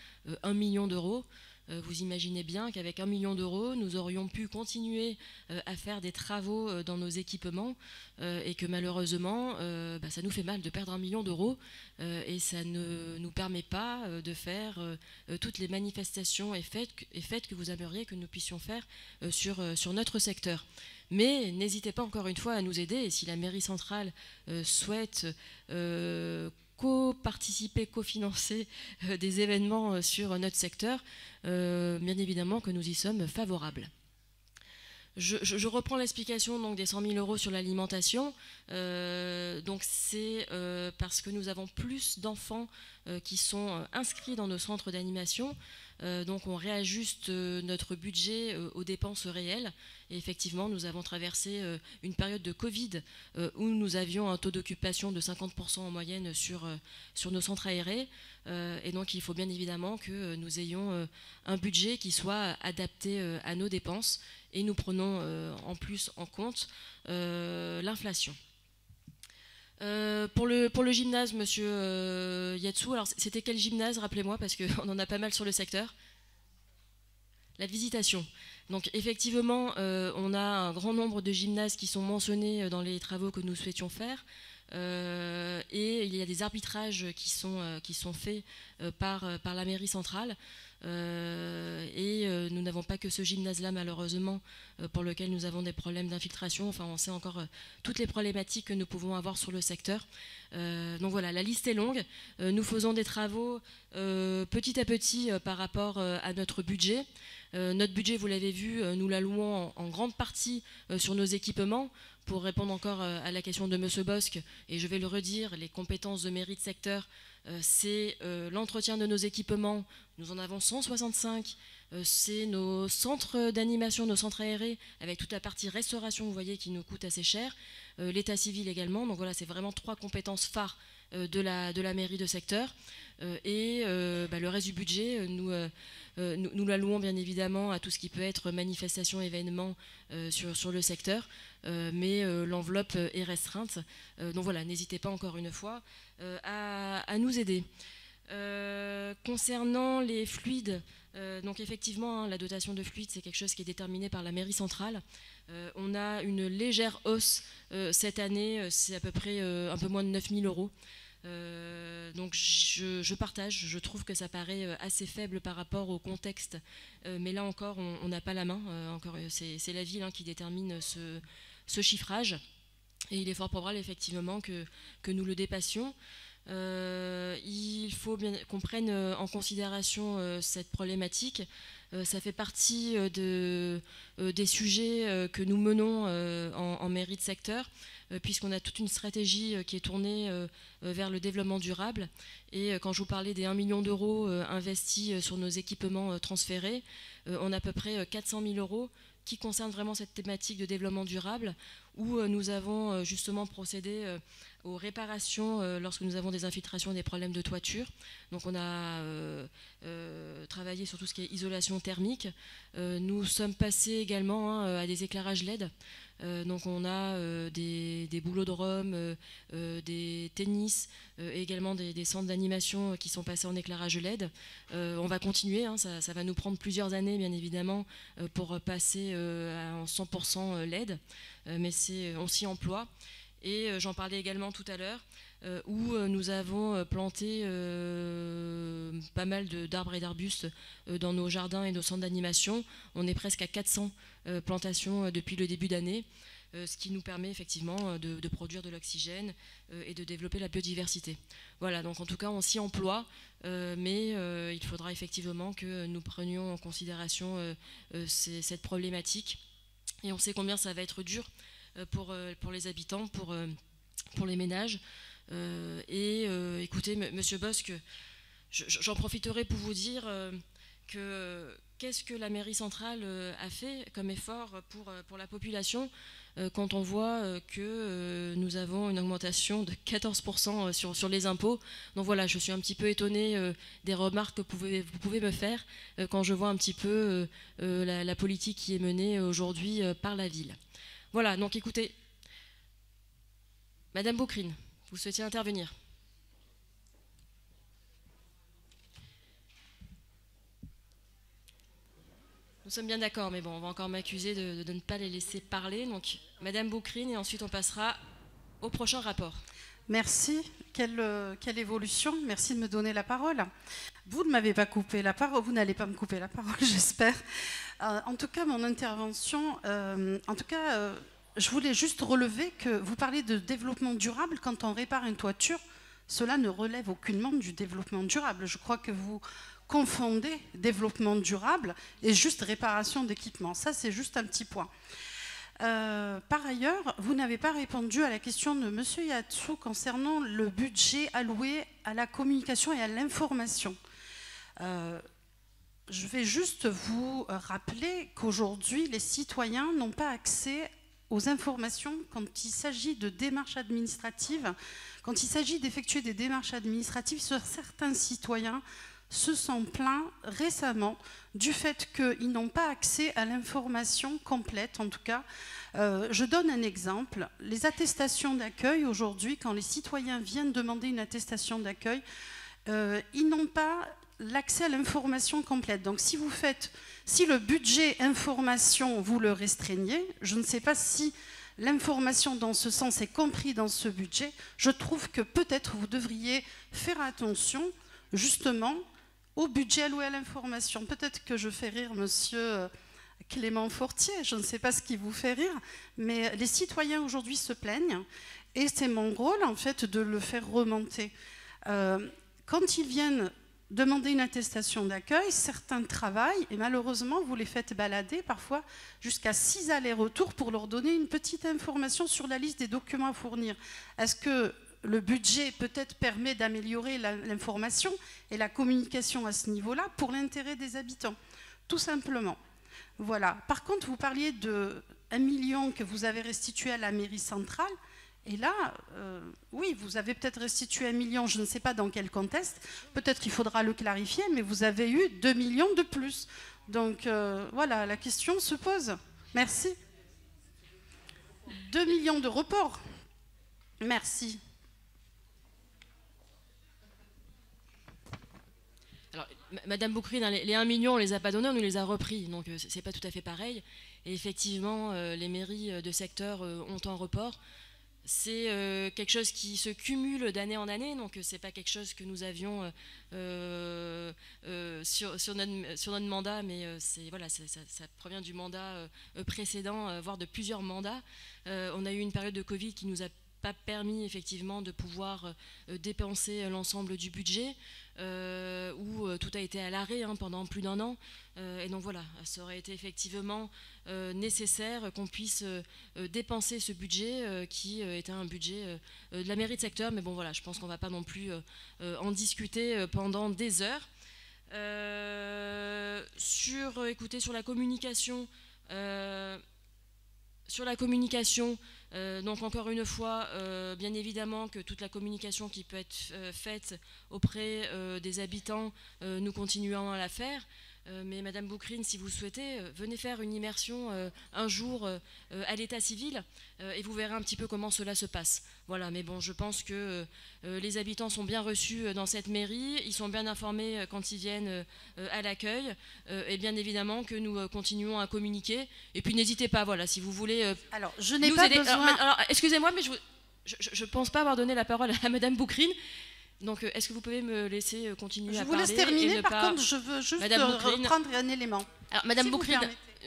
1 million d'euros. Vous imaginez bien qu'avec 1 million d'euros, nous aurions pu continuer à faire des travaux dans nos équipements et que malheureusement, ça nous fait mal de perdre 1 million d'euros et ça ne nous permet pas de faire toutes les manifestations et fêtes que vous aimeriez que nous puissions faire sur notre secteur. Mais n'hésitez pas encore une fois à nous aider, et si la mairie centrale souhaite co-participer, co-financer des événements sur notre secteur, bien évidemment que nous y sommes favorables. Je reprends l'explication donc des 100 000 € sur l'alimentation. Donc c'est parce que nous avons plus d'enfants qui sont inscrits dans nos centres d'animation. Donc on réajuste notre budget aux dépenses réelles. Et effectivement, nous avons traversé une période de Covid où nous avions un taux d'occupation de 50% en moyenne sur nos centres aérés. Et donc il faut bien évidemment que nous ayons un budget qui soit adapté à nos dépenses, et nous prenons en plus en compte l'inflation. Pour le gymnase, monsieur Yatsou, alors c'était quel gymnase, rappelez-moi, parce qu'on en a pas mal sur le secteur. La visitation. Donc effectivement, on a un grand nombre de gymnases qui sont mentionnés dans les travaux que nous souhaitions faire. Et il y a des arbitrages qui sont faits par la mairie centrale. Nous n'avons pas que ce gymnase-là, malheureusement, pour lequel nous avons des problèmes d'infiltration. Enfin, on sait encore toutes les problématiques que nous pouvons avoir sur le secteur. Donc voilà, la liste est longue. Nous faisons des travaux petit à petit par rapport à notre budget. Notre budget, vous l'avez vu, nous l'allouons en grande partie sur nos équipements. Pour répondre encore à la question de M. Bosc, et je vais le redire, les compétences de mairie de secteur, c'est l'entretien de nos équipements. Nous en avons 165. C'est nos centres d'animation, nos centres aérés, avec toute la partie restauration, vous voyez, qui nous coûte assez cher. L'état civil également. Donc voilà, c'est vraiment 3 compétences phares de la mairie de secteur. Le reste du budget, nous l'allouons bien évidemment à tout ce qui peut être manifestation, événement sur le secteur. Mais l'enveloppe est restreinte. Donc voilà, n'hésitez pas encore une fois à nous aider. Concernant les fluides, donc effectivement, la dotation de fluides, c'est quelque chose qui est déterminé par la mairie centrale. On a une légère hausse cette année, c'est à peu près un peu moins de 9 000 €. Donc je partage, je trouve que ça paraît assez faible par rapport au contexte, mais là encore on n'a pas la main, c'est la ville qui détermine ce chiffrage, et il est fort probable effectivement que nous le dépassions. Il faut bien qu'on prenne en considération cette problématique. Ça fait partie des sujets que nous menons en mairie de secteur, puisqu'on a toute une stratégie qui est tournée vers le développement durable. Et quand je vous parlais des 1 million d'euros investis sur nos équipements transférés, on a à peu près 400 000 € qui concernent vraiment cette thématique de développement durable, où nous avons justement procédé aux réparations lorsque nous avons des infiltrations et des problèmes de toiture. Donc on a travaillé sur tout ce qui est isolation thermique. Nous sommes passés également à des éclairages LED. Donc on a des boulodromes, des tennis, et également des centres d'animation qui sont passés en éclairage LED. On va continuer, ça va nous prendre plusieurs années bien évidemment pour passer en 100% LED, mais on s'y emploie. Et j'en parlais également tout à l'heure, où nous avons planté pas mal d'arbres et d'arbustes dans nos jardins et nos centres d'animation. On est presque à 400 plantations depuis le début d'année, ce qui nous permet effectivement de produire de l'oxygène et de développer la biodiversité. Voilà, donc en tout cas on s'y emploie, mais il faudra effectivement que nous prenions en considération cette problématique. Et on sait combien ça va être dur pour les habitants, pour les ménages. Écoutez, Monsieur Bosc, j'en profiterai pour vous dire qu'est-ce que la mairie centrale a fait comme effort pour la population quand on voit que nous avons une augmentation de 14% sur les impôts. Donc voilà, je suis un petit peu étonnée des remarques que vous pouvez me faire quand je vois un petit peu la politique qui est menée aujourd'hui par la ville. Voilà, donc écoutez, Madame Boucrine, vous souhaitiez intervenir. Nous sommes bien d'accord, mais bon, on va encore m'accuser de ne pas les laisser parler. Donc, Madame Boucrine, et ensuite on passera au prochain rapport. Merci. Quelle évolution. Merci de me donner la parole. Vous ne m'avez pas coupé la parole, vous n'allez pas me couper la parole, j'espère. En tout cas, mon intervention, je voulais juste relever que vous parlez de développement durable. Quand on répare une toiture, cela ne relève aucunement du développement durable. Je crois que vous confondez développement durable et juste réparation d'équipements. Ça, c'est juste un petit point. Par ailleurs, vous n'avez pas répondu à la question de M. Yatsou concernant le budget alloué à la communication et à l'information. Je vais juste vous rappeler qu'aujourd'hui, les citoyens n'ont pas accès aux informations quand il s'agit de démarches administratives, quand il s'agit d'effectuer des démarches administratives. Certains citoyens se sont plaints récemment du fait qu'ils n'ont pas accès à l'information complète, en tout cas. Je donne un exemple. Les attestations d'accueil, aujourd'hui, quand les citoyens viennent demander une attestation d'accueil, ils n'ont pas l'accès à l'information complète. Donc si le budget information, vous le restreignez, je ne sais pas si l'information dans ce sens est compris dans ce budget, je trouve que peut-être vous devriez faire attention justement au budget alloué à l'information. Peut-être que je fais rire monsieur Clément Fortier, je ne sais pas ce qui vous fait rire, mais les citoyens aujourd'hui se plaignent et c'est mon rôle en fait de le faire remonter. Quand ils viennent demander une attestation d'accueil, certains travaillent et malheureusement vous les faites balader parfois jusqu'à 6 allers-retours pour leur donner une petite information sur la liste des documents à fournir. Est-ce que le budget peut-être permet d'améliorer l'information et la communication à ce niveau-là pour l'intérêt des habitants, tout simplement. Voilà. Par contre, vous parliez de 1 million que vous avez restitué à la mairie centrale. Et là, oui, vous avez peut-être restitué 1 million, je ne sais pas dans quel contexte, peut-être qu'il faudra le clarifier, mais vous avez eu 2 millions de plus. Donc voilà, la question se pose. Merci. 2 millions de reports. Merci. Alors, Madame Boucrine, les 1 million, on ne les a pas donnés, on nous les a repris, donc ce n'est pas tout à fait pareil. Et effectivement, les mairies de secteur ont en report. C'est quelque chose qui se cumule d'année en année, donc ce n'est pas quelque chose que nous avions sur notre mandat, mais voilà, ça provient du mandat précédent, voire de plusieurs mandats. On a eu une période de Covid qui nous a pas permis effectivement de pouvoir dépenser l'ensemble du budget, où tout a été à l'arrêt pendant plus d'1 an. Et donc voilà, ça aurait été effectivement nécessaire qu'on puisse dépenser ce budget qui était un budget de la mairie de secteur. Mais bon voilà, je pense qu'on ne va pas non plus en discuter pendant des heures. Écoutez, sur la communication, donc encore une fois, bien évidemment que toute la communication qui peut être faite auprès des habitants, nous continuons à la faire. Mais Madame Boucrine, si vous souhaitez, venez faire une immersion un jour à l'état civil et vous verrez un petit peu comment cela se passe. Voilà, mais bon, je pense que les habitants sont bien reçus dans cette mairie, ils sont bien informés quand ils viennent à l'accueil et bien évidemment que nous continuons à communiquer. Et puis n'hésitez pas, voilà, si vous voulez alors, je n'ai pas besoin... Alors, excusez-moi, mais je ne pense pas avoir donné la parole à Madame Boucrine. Donc, est-ce que vous pouvez me laisser continuer à parler? Je vous laisse terminer, par contre, je veux juste reprendre un élément. Alors, Madame Boucrine,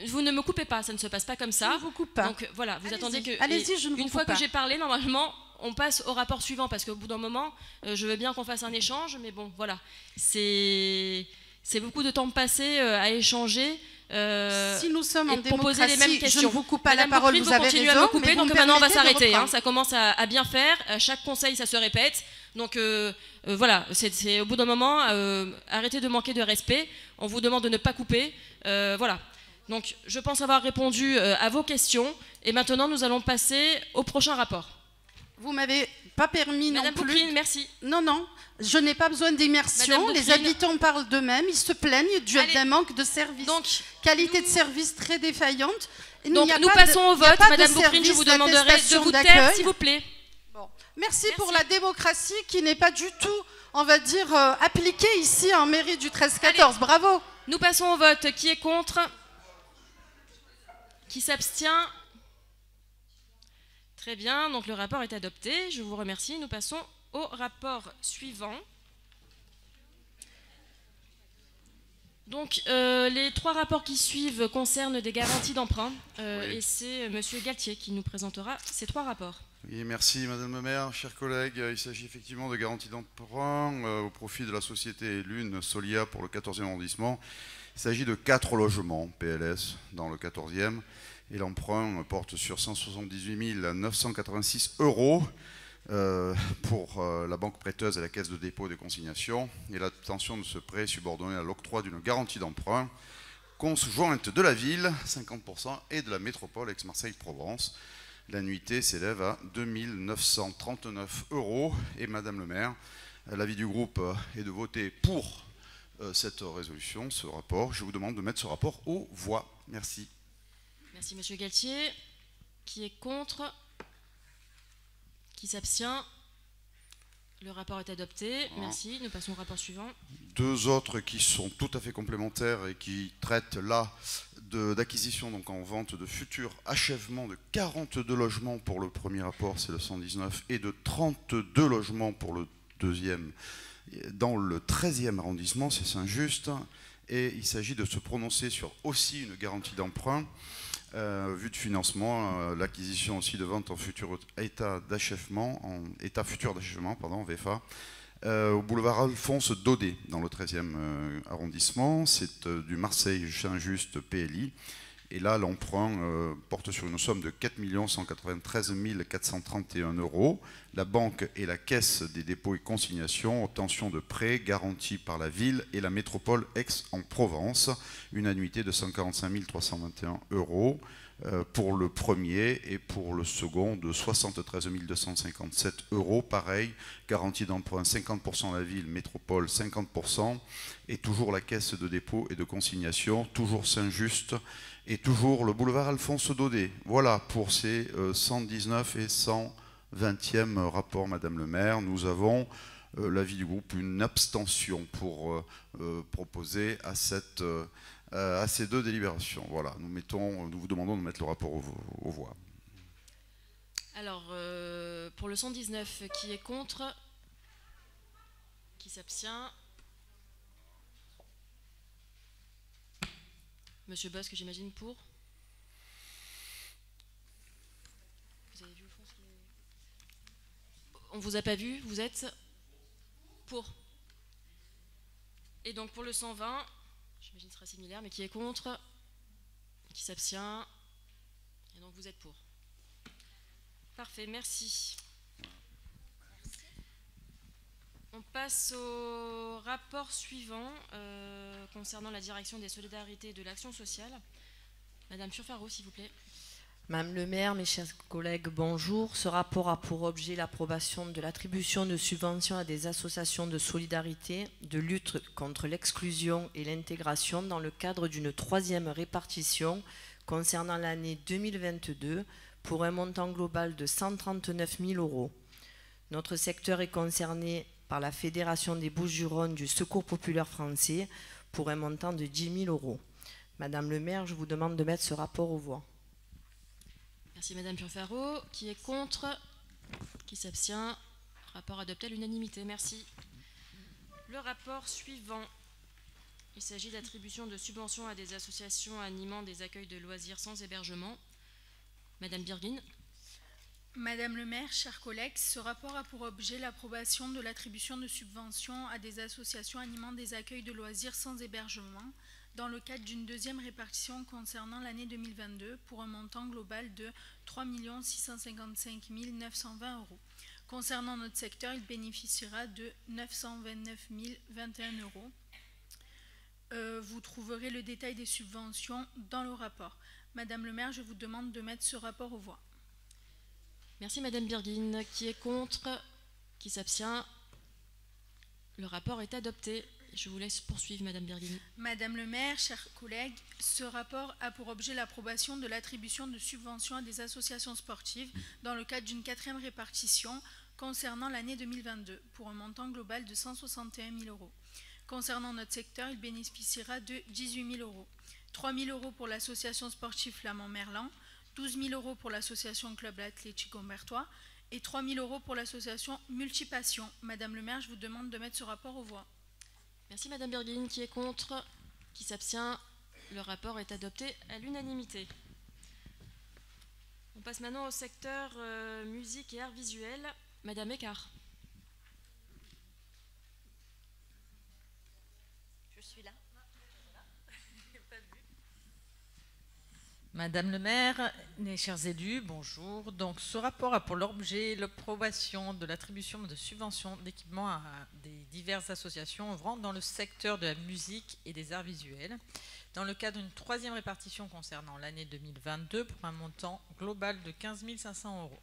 vous ne me coupez pas, ça ne se passe pas comme ça. Je ne vous coupe pas. Donc, voilà, vous attendez que... Allez-y, je ne vous coupe pas. Une fois que j'ai parlé, normalement, on passe au rapport suivant, parce qu'au bout d'un moment, je veux bien qu'on fasse un échange, mais bon, voilà. C'est beaucoup de temps passé à échanger. Si nous sommes en démocratie, les mêmes questions. Je ne vous coupe pas la parole, vous avez raison. À me couper, donc maintenant on va s'arrêter. Ça commence à bien faire. À chaque conseil, ça se répète. Donc voilà, c'est au bout d'un moment, arrêtez de manquer de respect. On vous demande de ne pas couper. Voilà. Donc je pense avoir répondu à vos questions. Et maintenant, nous allons passer au prochain rapport. Vous m'avez pas permis Madame non plus. Boucrine, merci. Non, je n'ai pas besoin d'immersion. Les habitants parlent d'eux-mêmes, ils se plaignent d'un manque de service. Donc, qualité de service très défaillante. Donc nous passons au vote. Madame Boucrine, je vous demanderai de vous taire, s'il vous plaît. Bon. Merci pour la démocratie qui n'est pas du tout, on va dire, appliquée ici en mairie du 13-14. Bravo. Nous passons au vote. Qui est contre? Qui s'abstient? Très bien, donc le rapport est adopté. Je vous remercie. Nous passons au rapport suivant. Donc, les 3 rapports qui suivent concernent des garanties d'emprunt. Et c'est M. Galtier qui nous présentera ces 3 rapports. Oui, merci Madame le maire. Chers collègues, il s'agit effectivement de garanties d'emprunt au profit de la société Lune Solia pour le 14e arrondissement. Il s'agit de 4 logements PLS dans le 14e. Et l'emprunt porte sur 178 986 € pour la banque prêteuse et la caisse de dépôt et de consignation. Et l'obtention de ce prêt est subordonnée à l'octroi d'une garantie d'emprunt conjointe de la ville, 50%, et de la métropole Aix-Marseille-Provence. L'annuité s'élève à 2 939 €. Et Madame le maire, l'avis du groupe est de voter pour cette résolution, ce rapport. Je vous demande de mettre ce rapport aux voix. Merci. Merci Monsieur Galtier. Qui est contre? Qui s'abstient? Le rapport est adopté. Merci. Nous passons au rapport suivant. Deux autres qui sont tout à fait complémentaires et qui traitent là d'acquisition, donc en vente de futurs achèvements de 42 logements pour le premier rapport, c'est le 119, et de 32 logements pour le deuxième, dans le 13e arrondissement, c'est Saint-Just. Et il s'agit de se prononcer sur aussi une garantie d'emprunt, vue de financement, l'acquisition aussi de vente en futur état d'achèvement, VFA, au boulevard Alphonse Daudet, dans le 13e arrondissement. C'est du Marseille-Saint-Just PLI. Et là, l'emprunt porte sur une somme de 4 193 431 €. La banque et la caisse des dépôts et consignations, obtention de prêts garantis par la ville et la métropole Aix-en-Provence. Une annuité de 145 321 € pour le premier, et pour le second de 73 257 €. Pareil, garantie d'emprunt 50% la ville, métropole 50%. Et toujours la caisse de dépôt et de consignation, toujours Saint-Just, et toujours le boulevard Alphonse Daudet. Voilà pour ces 119 et 120e rapports, Madame le maire. Nous avons, l'avis du groupe, une abstention pour proposer à ces deux délibérations. Voilà, nous vous demandons de mettre le rapport aux voix. Alors, pour le 119, qui est contre? Qui s'abstient? Monsieur Bosque, j'imagine pour. Vous avez vu au fond ce qui est... On vous a pas vu, vous êtes pour. Et donc pour le 120, j'imagine que ce sera similaire, mais qui est contre? Qui s'abstient? Et donc vous êtes pour. Parfait, merci. On passe au rapport suivant concernant la direction des solidarités et de l'action sociale. Madame Furfaro, s'il vous plaît. Madame le maire, mes chers collègues, bonjour. Ce rapport a pour objet l'approbation de l'attribution de subventions à des associations de solidarité, de lutte contre l'exclusion et l'intégration dans le cadre d'une 3e répartition concernant l'année 2022 pour un montant global de 139 000 €. Notre secteur est concerné par la Fédération des Bouches-du-Rhône du Secours populaire français pour un montant de 10 000 €. Madame le maire, je vous demande de mettre ce rapport aux voix. Merci Madame Furfaro. Qui est contre? Qui s'abstient? Rapport adopté à l'unanimité. Merci. Le rapport suivant. Il s'agit d'attribution de subventions à des associations animant des accueils de loisirs sans hébergement. Madame Birguin. Madame le maire, chers collègues, ce rapport a pour objet l'approbation de l'attribution de subventions à des associations animant des accueils de loisirs sans hébergement dans le cadre d'une 2e répartition concernant l'année 2022 pour un montant global de 3 655 920 €. Concernant notre secteur, il bénéficiera de 929 021 €. Vous trouverez le détail des subventions dans le rapport. Madame le maire, je vous demande de mettre ce rapport aux voix. Merci Madame Birguin. Qui est contre? Qui s'abstient? Le rapport est adopté. Je vous laisse poursuivre Madame Birguin. Madame le maire, chers collègues, ce rapport a pour objet l'approbation de l'attribution de subventions à des associations sportives dans le cadre d'une 4e répartition concernant l'année 2022 pour un montant global de 161 000 €. Concernant notre secteur, il bénéficiera de 18 000 €. 3 000 € pour l'association sportive Flamand Merlan, 12 000 € pour l'association Club Athlétique Gombertois et 3 000 € pour l'association Multipassion. Madame le maire, je vous demande de mettre ce rapport aux voix. Merci Madame Birguin. Qui est contre? Qui s'abstient? Le rapport est adopté à l'unanimité. On passe maintenant au secteur musique et arts visuels. Madame Écart. Je suis là. Madame le maire, mes chers élus, bonjour. Donc, ce rapport a pour l'objet l'approbation de l'attribution de subventions d'équipement à des diverses associations œuvrant dans le secteur de la musique et des arts visuels, dans le cadre d'une troisième répartition concernant l'année 2022 pour un montant global de 15 500 euros.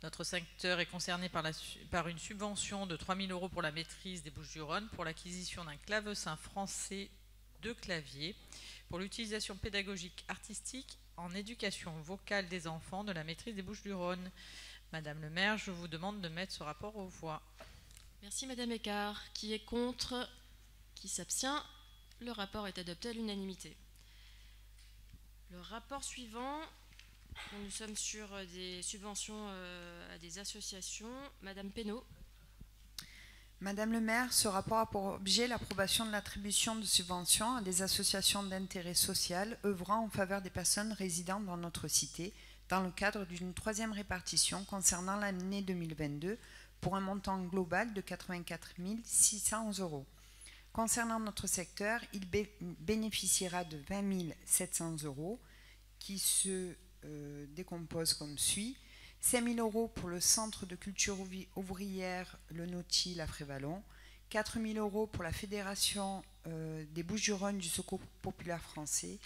Notre secteur est concerné par une subvention de 3 000 euros pour la maîtrise des Bouches-du-Rhône pour l'acquisition d'un clavecin français 2 claviers pour l'utilisation pédagogique artistique en éducation vocale des enfants de la maîtrise des Bouches-du-Rhône. Madame le maire, je vous demande de mettre ce rapport aux voix. Merci Madame Écart. Qui est contre? Qui s'abstient? Le rapport est adopté à l'unanimité. Le rapport suivant, nous sommes sur des subventions à des associations. Madame Pénaud. Madame le maire, ce rapport a pour objet l'approbation de l'attribution de subventions à des associations d'intérêt social œuvrant en faveur des personnes résidant dans notre cité dans le cadre d'une troisième répartition concernant l'année 2022 pour un montant global de 84 600 euros. Concernant notre secteur, il bénéficiera de 20 700 euros qui se décomposent comme suit. 5 000 euros pour le centre de culture ouvrière Le Nautil à Frévalon, 4 000 euros pour la Fédération des Bouches-du-Rhône du Secours populaire français,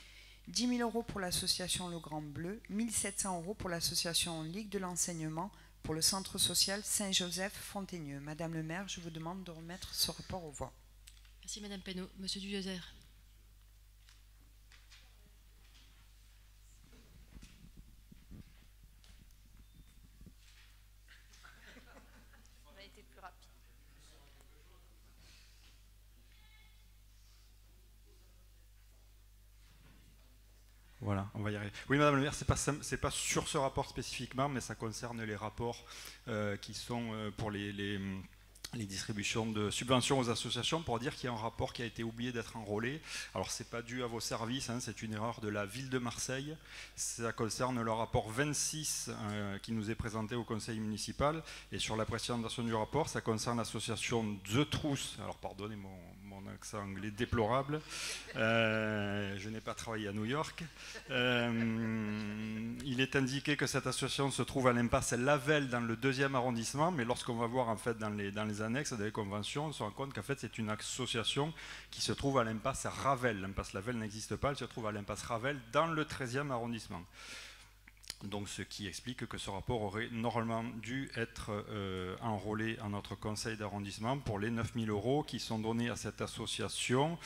10 000 euros pour l'association Le Grand Bleu, 1 700 euros pour l'association Ligue de l'enseignement pour le centre social Saint-Joseph-Fontaineux. Madame le maire, je vous demande de remettre ce rapport aux voix. Merci Madame Pénaud. Monsieur Duyauzer. Voilà, on va y arriver. Oui, Madame le maire, c'est pas sur ce rapport spécifiquement, mais ça concerne les rapports qui sont pour les distributions de subventions aux associations, pour dire qu'il y a un rapport qui a été oublié d'être enrôlé. Alors, c'est pas dû à vos services, hein, c'est une erreur de la ville de Marseille. Ça concerne le rapport 26 qui nous est présenté au conseil municipal. Et sur la présentation du rapport, ça concerne l'association The Trousse. Alors, pardonnez mon accent anglais déplorable. Je n'ai pas travaillé à New York. Il est indiqué que cette association se trouve à l'impasse Lavelle dans le 2e arrondissement, mais lorsqu'on va voir en fait dans les annexes des conventions, on se rend compte qu'en fait c'est une association qui se trouve à l'impasse Ravel. L'impasse Lavelle n'existe pas, elle se trouve à l'impasse Ravel dans le 13e arrondissement. Donc ce qui explique que ce rapport aurait normalement dû être enrôlé à notre conseil d'arrondissement pour les 9 000 euros qui sont donnés à cette association.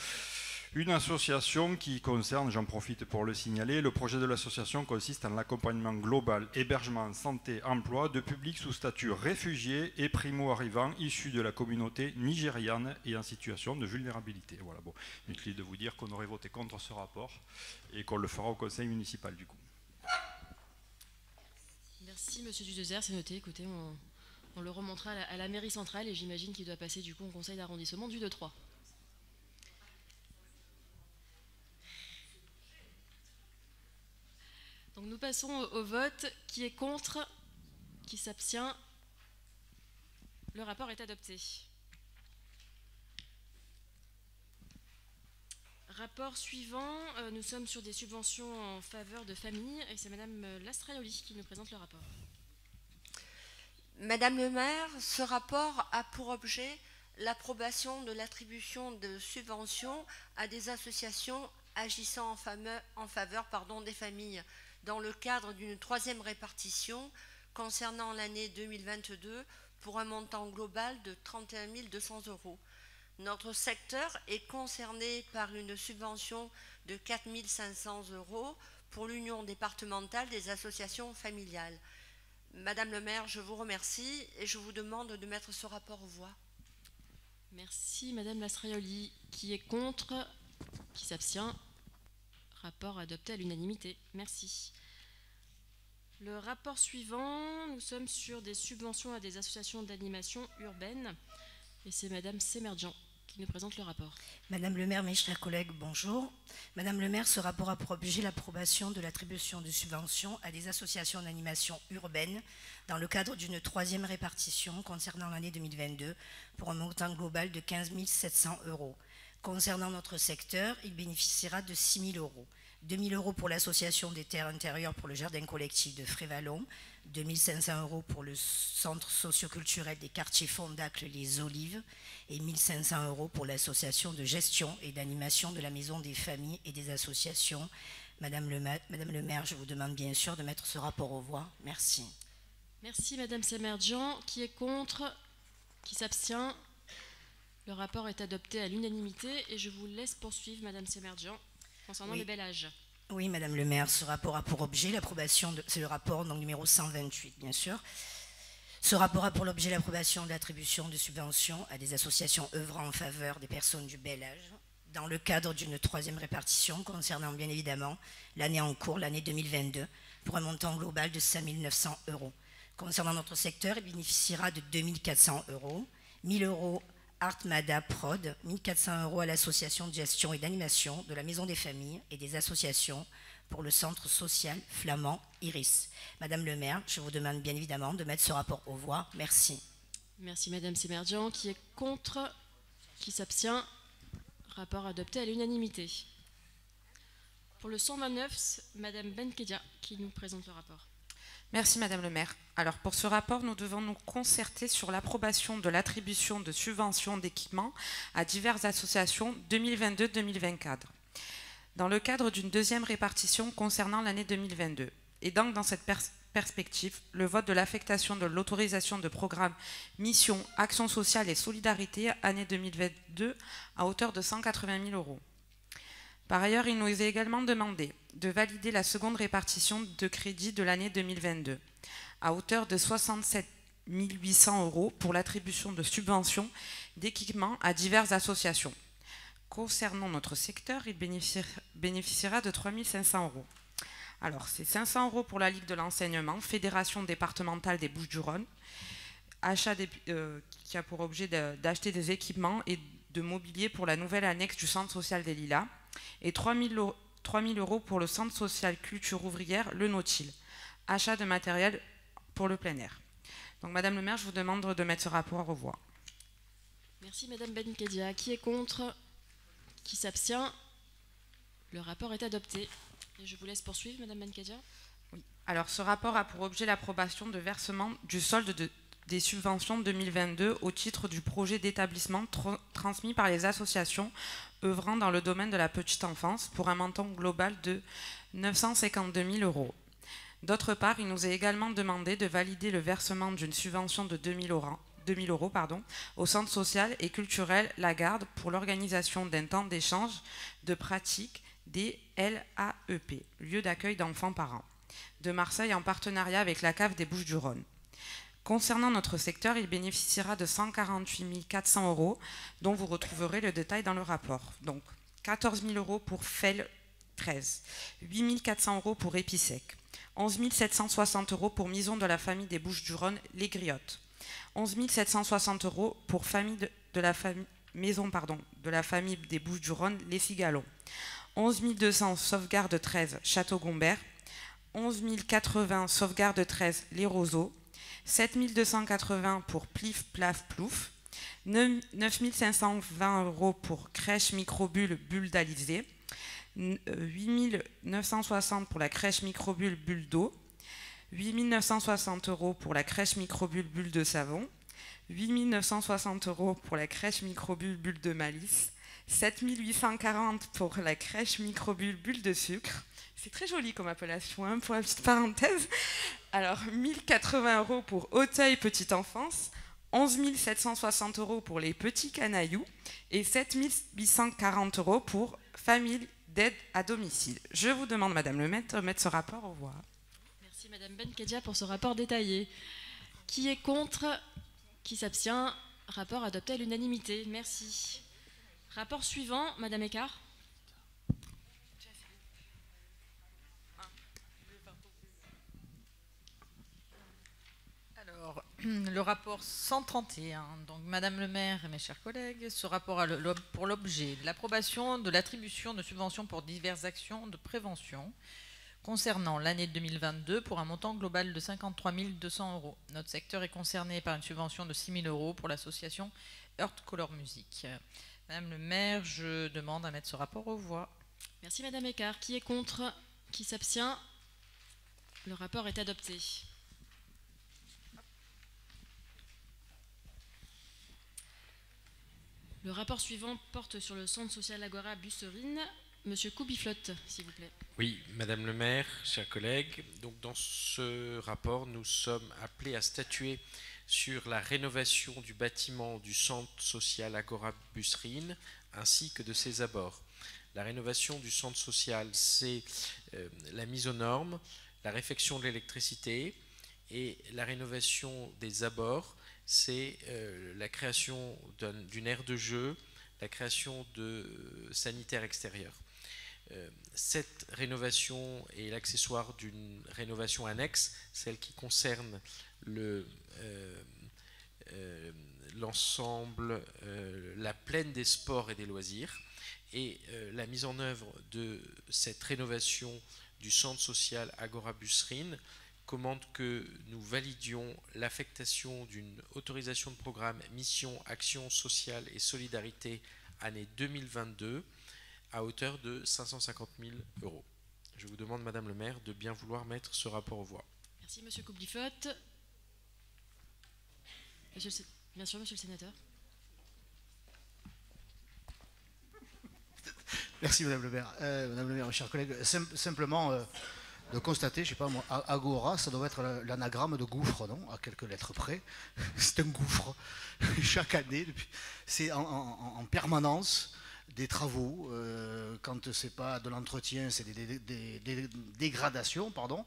Une association qui concerne, j'en profite pour le signaler, le projet de l'association consiste en l'accompagnement global, hébergement, santé, emploi de publics sous statut réfugiés et primo-arrivants issus de la communauté nigériane et en situation de vulnérabilité. Voilà, bon, inutile de vous dire qu'on aurait voté contre ce rapport et qu'on le fera au conseil municipal du coup. Merci Monsieur Duyauzer, c'est noté. Écoutez, on le remontera à la mairie centrale et j'imagine qu'il doit passer du coup au conseil d'arrondissement du 2-3. Donc nous passons au vote. Qui est contre? Qui s'abstient? Le rapport est adopté. Rapport suivant, nous sommes sur des subventions en faveur de familles et c'est Madame Lastraioli qui nous présente le rapport. Madame le maire, ce rapport a pour objet l'approbation de l'attribution de subventions à des associations agissant en faveur des familles dans le cadre d'une troisième répartition concernant l'année 2022 pour un montant global de 31 200 euros. Notre secteur est concerné par une subvention de 4 500 euros pour l'Union départementale des associations familiales. Madame le maire, je vous remercie et je vous demande de mettre ce rapport aux voix. Merci Madame Lastraioli. Qui est contre? Qui s'abstient? Rapport adopté à l'unanimité. Merci. Le rapport suivant, nous sommes sur des subventions à des associations d'animation urbaine et c'est Madame Semerjian qui nous présente le rapport. Madame le maire, mes chers collègues, bonjour. Madame le maire, ce rapport a pour objet l'approbation de l'attribution de subventions à des associations d'animation urbaine dans le cadre d'une troisième répartition concernant l'année 2022 pour un montant global de 15 700 euros. Concernant notre secteur, il bénéficiera de 6 000 euros. 2 000 euros pour l'association des terres intérieures pour le jardin collectif de Frévalon, 2 500 euros pour le centre socioculturel des quartiers Fondacle Les Olives et 1 500 euros pour l'association de gestion et d'animation de la maison des familles et des associations. Madame le maire, je vous demande bien sûr de mettre ce rapport aux voix. Merci. Merci Madame Semerjian. Qui est contre? Qui s'abstient? Le rapport est adopté à l'unanimité et je vous laisse poursuivre Madame Semerjian concernant le bel âge. Oui, Madame le maire, ce rapport a pour objet l'approbation de... C'est le rapport donc, numéro 128, bien sûr. Ce rapport a pour l'objet l'approbation de l'attribution de subventions à des associations œuvrant en faveur des personnes du bel âge, dans le cadre d'une 3e répartition concernant bien évidemment l'année en cours, l'année 2022, pour un montant global de 5 900 euros. Concernant notre secteur, il bénéficiera de 2 400 euros, 1 000 euros Artmada Prod, 1 400 euros à l'association de gestion et d'animation de la Maison des Familles et des associations pour le centre social flamand Iris. Madame le maire, je vous demande bien évidemment de mettre ce rapport aux voix. Merci. Merci Madame Semerjian. Qui est contre? Qui s'abstient? Rapport adopté à l'unanimité. Pour le 129, Madame Benkedia qui nous présente le rapport. Merci Madame le maire. Alors pour ce rapport, nous devons nous concerter sur l'approbation de l'attribution de subventions d'équipement à diverses associations 2022-2024, dans le cadre d'une 2e répartition concernant l'année 2022. Et donc dans cette perspective, le vote de l'affectation de l'autorisation de programme Mission, Action sociale et Solidarité année 2022 à hauteur de 180 000 euros. Par ailleurs, il nous est également demandé de valider la 2e répartition de crédit de l'année 2022 à hauteur de 67 800 euros pour l'attribution de subventions d'équipements à diverses associations. Concernant notre secteur, il bénéficiera de 3 500 euros. Alors, c'est 500 euros pour la Ligue de l'enseignement, Fédération départementale des Bouches-du-Rhône, achat qui a pour objet d'acheter des équipements et de mobilier pour la nouvelle annexe du centre social des Lilas, et 3 000 euros pour le centre social culture ouvrière Le Nautil, achat de matériel pour le plein air. Donc Madame le maire, je vous demande de mettre ce rapport aux voix. Merci Madame Benkedia. Qui est contre? Qui s'abstient? Le rapport est adopté. Et je vous laisse poursuivre Madame Benkedia. Oui. Alors ce rapport a pour objet l'approbation de versement du solde des subventions 2022 au titre du projet d'établissement transmis par les associations œuvrant dans le domaine de la petite enfance pour un montant global de 952 000 euros. D'autre part, il nous est également demandé de valider le versement d'une subvention de 2 000 euros au centre social et culturel La Garde pour l'organisation d'un temps d'échange de pratique des LAEP, lieu d'accueil d'enfants parents, de Marseille en partenariat avec la CAF des Bouches-du-Rhône. Concernant notre secteur, il bénéficiera de 148 400 euros, dont vous retrouverez le détail dans le rapport. Donc 14 000 euros pour FEL 13, 8 400 euros pour Épissec, 11 760 euros pour Maison de la famille des Bouches-du-Rhône Les Griottes, 11 760 euros pour Maison de la famille des Bouches-du-Rhône Les Cigalons, 11 200 Sauvegarde 13 Château-Gombert, 11 080 Sauvegarde 13 Les Roseaux, 7 280 pour Plif Plaf Plouf, 9 520 euros pour crèche microbulle Bulle d'Alizé, 8 960 pour la crèche microbulle Bulle d'eau, 8 960 euros pour la crèche microbulle Bulle de savon, 8 960 euros pour la crèche microbulle Bulle de malice, 7 840 pour la crèche microbulle Bulle de sucre. C'est très joli comme appellation, hein, pour la petite parenthèse. Alors, 1 080 euros pour Auteuil Petite Enfance, 11 760 euros pour les petits canailloux et 7 840 euros pour famille d'aide à domicile. Je vous demande, Madame le maire, de mettre ce rapport aux voix. Merci Madame Benkedia pour ce rapport détaillé. Qui est contre? Qui s'abstient? Rapport adopté à l'unanimité. Merci. Rapport suivant, Madame Écart. Alors, le rapport 131, donc Madame le maire et mes chers collègues, ce rapport a pour l'objet l'approbation de l'attribution de subventions pour diverses actions de prévention concernant l'année 2022 pour un montant global de 53 200 euros. Notre secteur est concerné par une subvention de 6 000 euros pour l'association Earth Color Music. Madame le maire, je demande à mettre ce rapport aux voix. Merci Madame Écart. Qui est contre? Qui s'abstient? Le rapport est adopté. Le rapport suivant porte sur le centre social Agora Busserine. Monsieur Koubiflotte, s'il vous plaît. Oui, Madame le maire, chers collègues, donc dans ce rapport, nous sommes appelés à statuer sur la rénovation du bâtiment du centre social Agora Busserine ainsi que de ses abords. La rénovation du centre social, c'est la mise aux normes, la réfection de l'électricité, et la rénovation des abords, c'est la création d'une aire de jeu, la création de sanitaires extérieurs. Cette rénovation est l'accessoire d'une rénovation annexe, celle qui concerne l'ensemble, la plaine des sports et des loisirs, et la mise en œuvre de cette rénovation du centre social Agora Busserine commande que nous validions l'affectation d'une autorisation de programme Mission Action Sociale et Solidarité année 2022 à hauteur de 550 000 €. Je vous demande, Madame le maire, de bien vouloir mettre ce rapport aux voix. Merci Monsieur Koubiflotte. Bien sûr, Monsieur le sénateur. Merci Madame le maire. Madame le maire, mes chers collègues, simplement de constater, je ne sais pas moi, Agora, ça doit être l'anagramme de gouffre, non? À quelques lettres près. C'est un gouffre. Chaque année, c'est en permanence des travaux. Quand ce n'est pas de l'entretien, c'est des dégradations, pardon.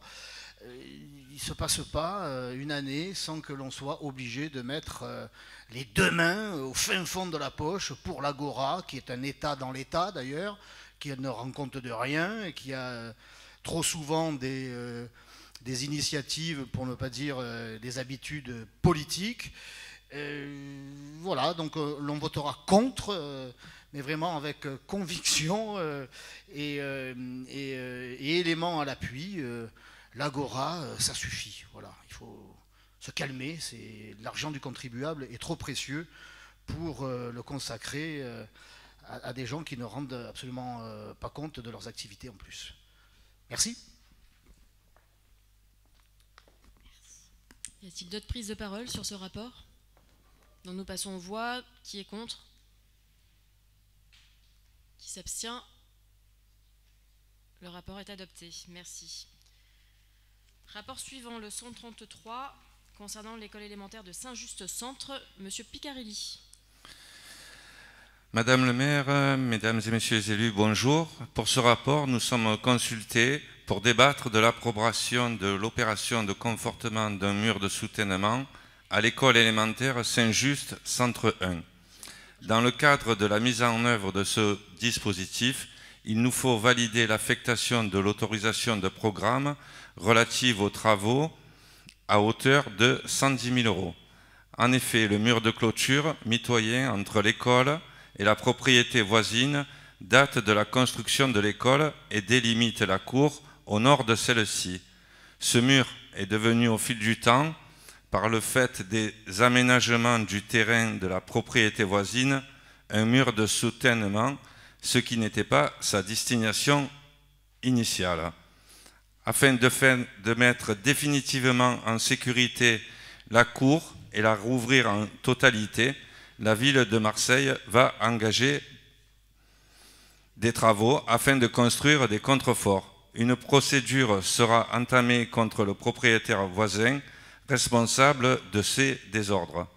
Il ne se passe pas une année sans que l'on soit obligé de mettre les deux mains au fin fond de la poche pour l'Agora, qui est un État dans l'État d'ailleurs, qui ne rend compte de rien et qui a trop souvent des initiatives, pour ne pas dire des habitudes politiques. Voilà, donc l'on votera contre, mais vraiment avec conviction et éléments à l'appui. L'Agora, ça suffit. Voilà, il faut se calmer. C'est l'argent du contribuable est trop précieux pour le consacrer à des gens qui ne rendent absolument pas compte de leurs activités en plus. Merci. Y a-t-il d'autres prises de parole sur ce rapport? Donc nous passons aux voix. Qui est contre? Qui s'abstient? Le rapport est adopté. Merci. Rapport suivant, le 133, concernant l'école élémentaire de Saint-Just-Centre. Monsieur Picarelli. Madame le maire, mesdames et messieurs les élus, bonjour. Pour ce rapport, nous sommes consultés pour débattre de l'approbation de l'opération de confortement d'un mur de soutènement à l'école élémentaire Saint-Just, Centre 1. Dans le cadre de la mise en œuvre de ce dispositif, il nous faut valider l'affectation de l'autorisation de programme relative aux travaux à hauteur de 110 000 €. En effet, le mur de clôture mitoyen entre l'école et la propriété voisine date de la construction de l'école et délimite la cour au nord de celle-ci. Ce mur est devenu au fil du temps, par le fait des aménagements du terrain de la propriété voisine, un mur de soutènement, ce qui n'était pas sa destination initiale. Afin de mettre définitivement en sécurité la cour et la rouvrir en totalité, la ville de Marseille va engager des travaux afin de construire des contreforts. Une procédure sera entamée contre le propriétaire voisin responsable de ces désordres.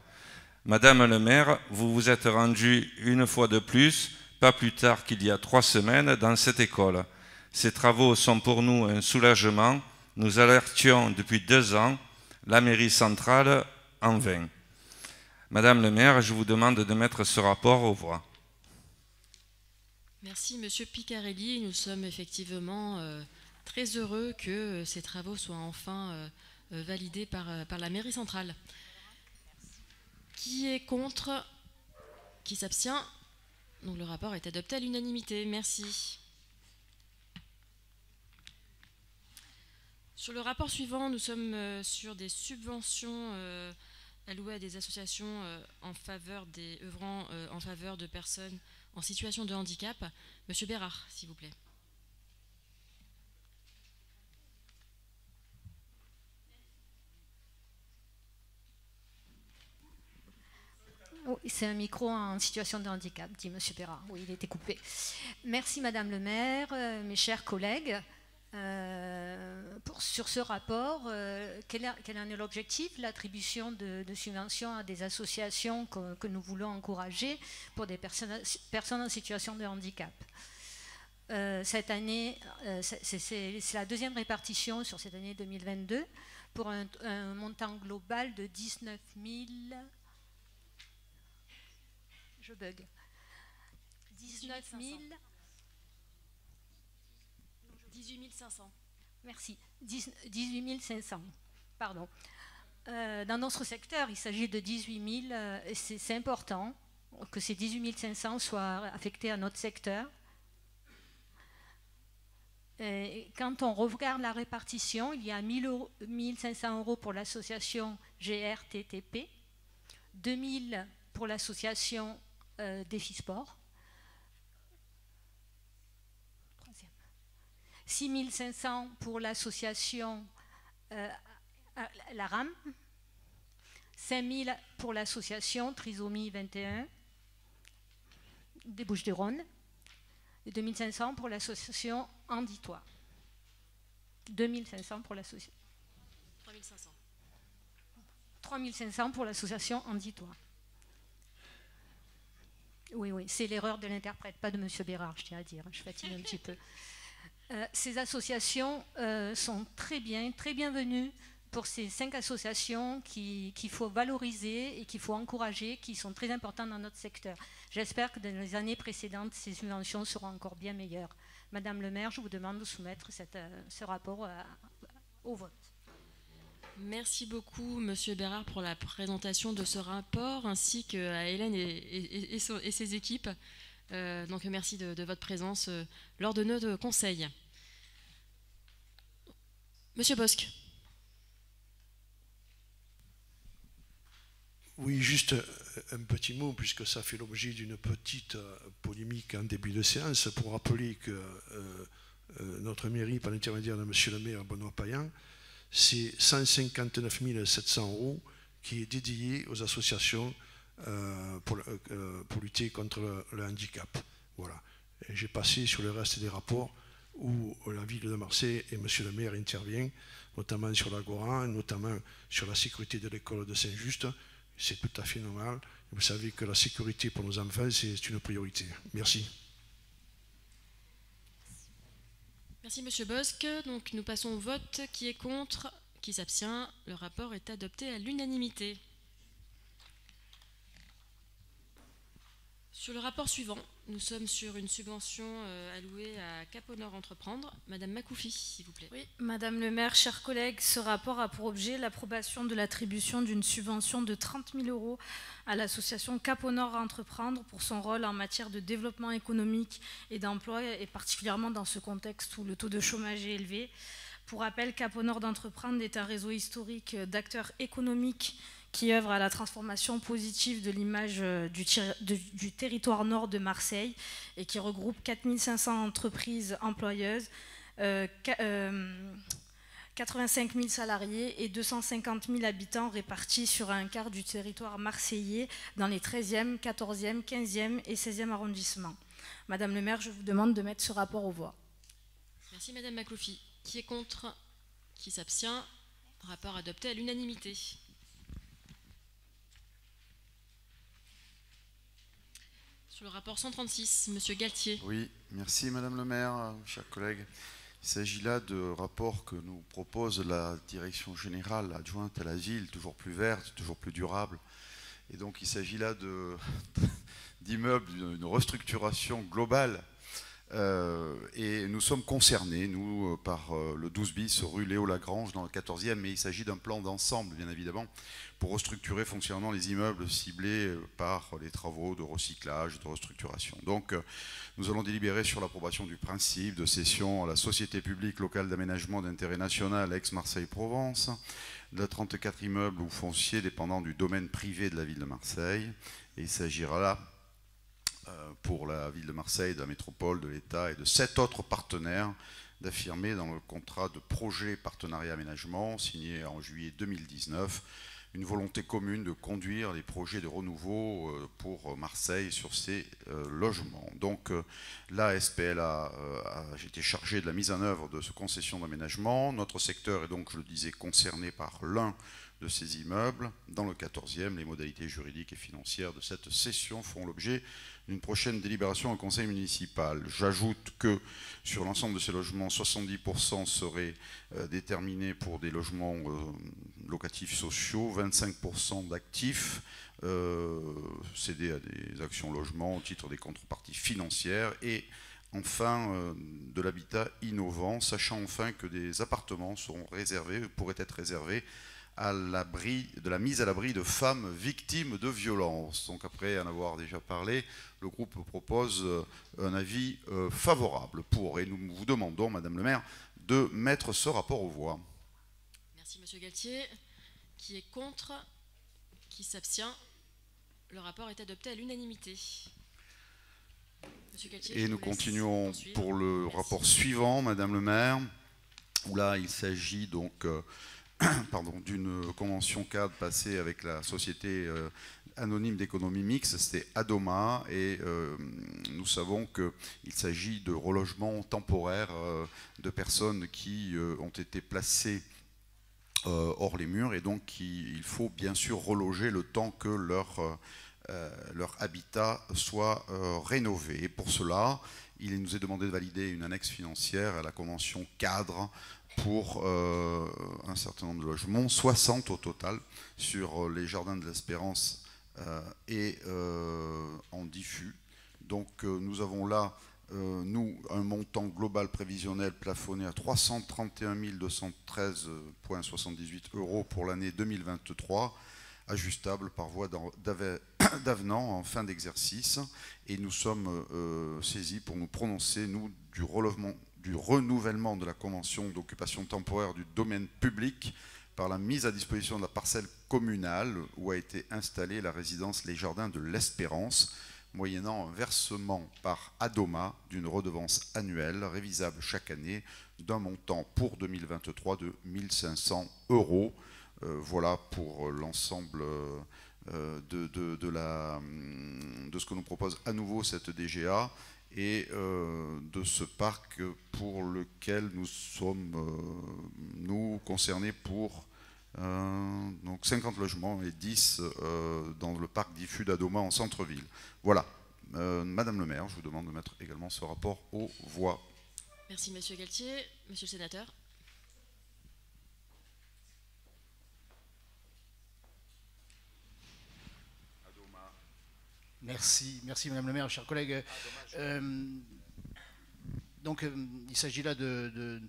Madame le maire, vous vous êtes rendue une fois de plus, pas plus tard qu'il y a 3 semaines, dans cette école. Ces travaux sont pour nous un soulagement. Nous alertions depuis 2 ans la mairie centrale en vain. Madame le maire, je vous demande de mettre ce rapport aux voix. Merci Monsieur Picarelli. Nous sommes effectivement très heureux que ces travaux soient enfin validés par la mairie centrale. Qui est contre? Qui s'abstient? Donc le rapport est adopté à l'unanimité. Merci. Sur le rapport suivant, nous sommes sur des subventions allouées à des associations œuvrant en faveur de personnes en situation de handicap. Monsieur Bérard, s'il vous plaît. Oui, c'est un micro en situation de handicap, dit M. Bérard. Oui, il était coupé. Merci Madame le maire, mes chers collègues. Sur ce rapport, quel en est l'objectif? L'attribution de subventions à des associations que nous voulons encourager pour des personnes en situation de handicap. Cette année, c'est la deuxième répartition sur cette année 2022 pour un montant global de 19 000... Je bug. 19 000... 18 500. Merci. 18 500. Pardon. Dans notre secteur, il s'agit de 18 000. C'est important que ces 18 500 soient affectés à notre secteur. Et quand on regarde la répartition, il y a 1 500 € pour l'association GRTTP, 2 000 pour l'association Défi-Sport, 6 500 pour l'association la RAM, 5 000 pour l'association Trisomie 21 des Bouches-du-Rhône et 2 500 pour l'association Handitois. 2 500 pour l'association. 3 500. 3 500 pour l'association Handitois. Oui, c'est l'erreur de l'interprète, pas de M. Bérard, je tiens à dire. Je fatigue un petit peu. Ces associations sont très bienvenues pour ces 5 associations qu'il faut valoriser et qu'il faut encourager, qui sont très importantes dans notre secteur. J'espère que dans les années précédentes, ces subventions seront encore bien meilleures. Madame le maire, je vous demande de soumettre ce rapport au vote. Merci beaucoup, Monsieur Bérard, pour la présentation de ce rapport, ainsi qu'à Hélène et ses équipes. Donc merci de votre présence lors de notre conseil. Monsieur Bosc. Oui, juste un petit mot, puisque ça fait l'objet d'une petite polémique en début de séance, pour rappeler que notre mairie, par l'intermédiaire de Monsieur le maire Benoît Payan, c'est 159 700 € qui est dédié aux associations pour lutter contre le handicap. Voilà. J'ai passé sur le reste des rapports où la ville de Marseille et Monsieur le maire interviennent, notamment sur l'Agora, notamment sur la sécurité de l'école de Saint-Just. C'est tout à fait normal. Vous savez que la sécurité pour nos enfants, c'est une priorité. Merci. Merci Monsieur Bosc. Donc nous passons au vote. Qui est contre? Qui s'abstient? Le rapport est adopté à l'unanimité. Sur le rapport suivant, nous sommes sur une subvention allouée à Cap au Nord Entreprendre. Madame Makoufi, s'il vous plaît. Oui, Madame le maire, chers collègues, ce rapport a pour objet l'approbation de l'attribution d'une subvention de 30 000 € à l'association Cap au Nord Entreprendre pour son rôle en matière de développement économique et d'emploi, et particulièrement dans ce contexte où le taux de chômage est élevé. Pour rappel, Cap au Nord d'Entreprendre est un réseau historique d'acteurs économiques qui œuvre à la transformation positive de l'image du territoire nord de Marseille et qui regroupe 4 500 entreprises employeuses, 85 000 salariés et 250 000 habitants répartis sur un quart du territoire marseillais dans les 13e, 14e, 15e et 16e arrondissements. Madame le maire, je vous demande de mettre ce rapport aux voix. Merci Madame Makloufi. Qui est contre? Qui s'abstient? Rapport adopté à l'unanimité. Sur le rapport 136, Monsieur Galtier. Oui, merci Madame le maire, chers collègues. Il s'agit là de rapports que nous propose la direction générale adjointe à la ville, toujours plus verte, toujours plus durable. Et donc il s'agit là d'immeubles, d'une restructuration globale. Et nous sommes concernés, nous, par le 12 bis rue Léo Lagrange dans le 14e, mais il s'agit d'un plan d'ensemble, bien évidemment, pour restructurer fonctionnellement les immeubles ciblés par les travaux de recyclage, de restructuration. Donc, nous allons délibérer sur l'approbation du principe de cession à la Société publique locale d'aménagement d'intérêt national Aix-Marseille-Provence, de 34 immeubles ou fonciers dépendant du domaine privé de la ville de Marseille. Et il s'agira là pour la ville de Marseille, de la métropole, de l'État et de 7 autres partenaires d'affirmer dans le contrat de projet partenariat aménagement signé en juillet 2019 une volonté commune de conduire les projets de renouveau pour Marseille sur ces logements. Donc la SPL a été chargée de la mise en œuvre de ce concession d'aménagement. Notre secteur est donc, je le disais, concerné par l'un de ces immeubles. Dans le 14e, les modalités juridiques et financières de cette cession feront l'objet d'une prochaine délibération au conseil municipal. J'ajoute que sur l'ensemble de ces logements, 70% seraient déterminés pour des logements locatifs sociaux, 25% d'actifs cédés à des actions logements au titre des contreparties financières et enfin de l'habitat innovant, sachant enfin que des appartements seront réservés, pourraient être réservés à l'abri, de la mise à l'abri de femmes victimes de violences. Donc après en avoir déjà parlé, le groupe propose un avis favorable pour, et nous vous demandons, Madame le maire, de mettre ce rapport aux voix. Merci Monsieur Galtier. Qui est contre? Qui s'abstient? Le rapport est adopté à l'unanimité. Monsieur Galtier, et nous continuons pour le rapport suivant, Madame le maire, où là il s'agit donc d'une convention cadre passée avec la société anonyme d'économie mixte, c'était Adoma, et nous savons qu'il s'agit de relogement temporaire de personnes qui ont été placées hors les murs, et donc il faut bien sûr reloger le temps que leur habitat soit rénové. Et pour cela, il nous est demandé de valider une annexe financière à la convention cadre pour un certain nombre de logements, 60 au total, sur les jardins de l'Espérance et en diffus. Donc nous avons là, un montant global prévisionnel plafonné à 331 213,78 € pour l'année 2023, ajustable par voie d'avenant en fin d'exercice. Et nous sommes saisis pour nous prononcer, nous, du renouvellement de la convention d'occupation temporaire du domaine public par la mise à disposition de la parcelle communale où a été installée la résidence Les Jardins de l'Espérance, moyennant un versement par Adoma d'une redevance annuelle révisable chaque année d'un montant pour 2023 de 1 500 €. Voilà pour l'ensemble de ce que nous propose à nouveau cette DGA et de ce parc pour lequel nous sommes concernés pour donc 50 logements et 10 dans le parc diffus d'Adoma en centre-ville. Voilà. Madame le maire, je vous demande de mettre également ce rapport aux voix. Merci Monsieur Galtier. Monsieur le sénateur. Merci Madame le maire, chers collègues. Il s'agit là de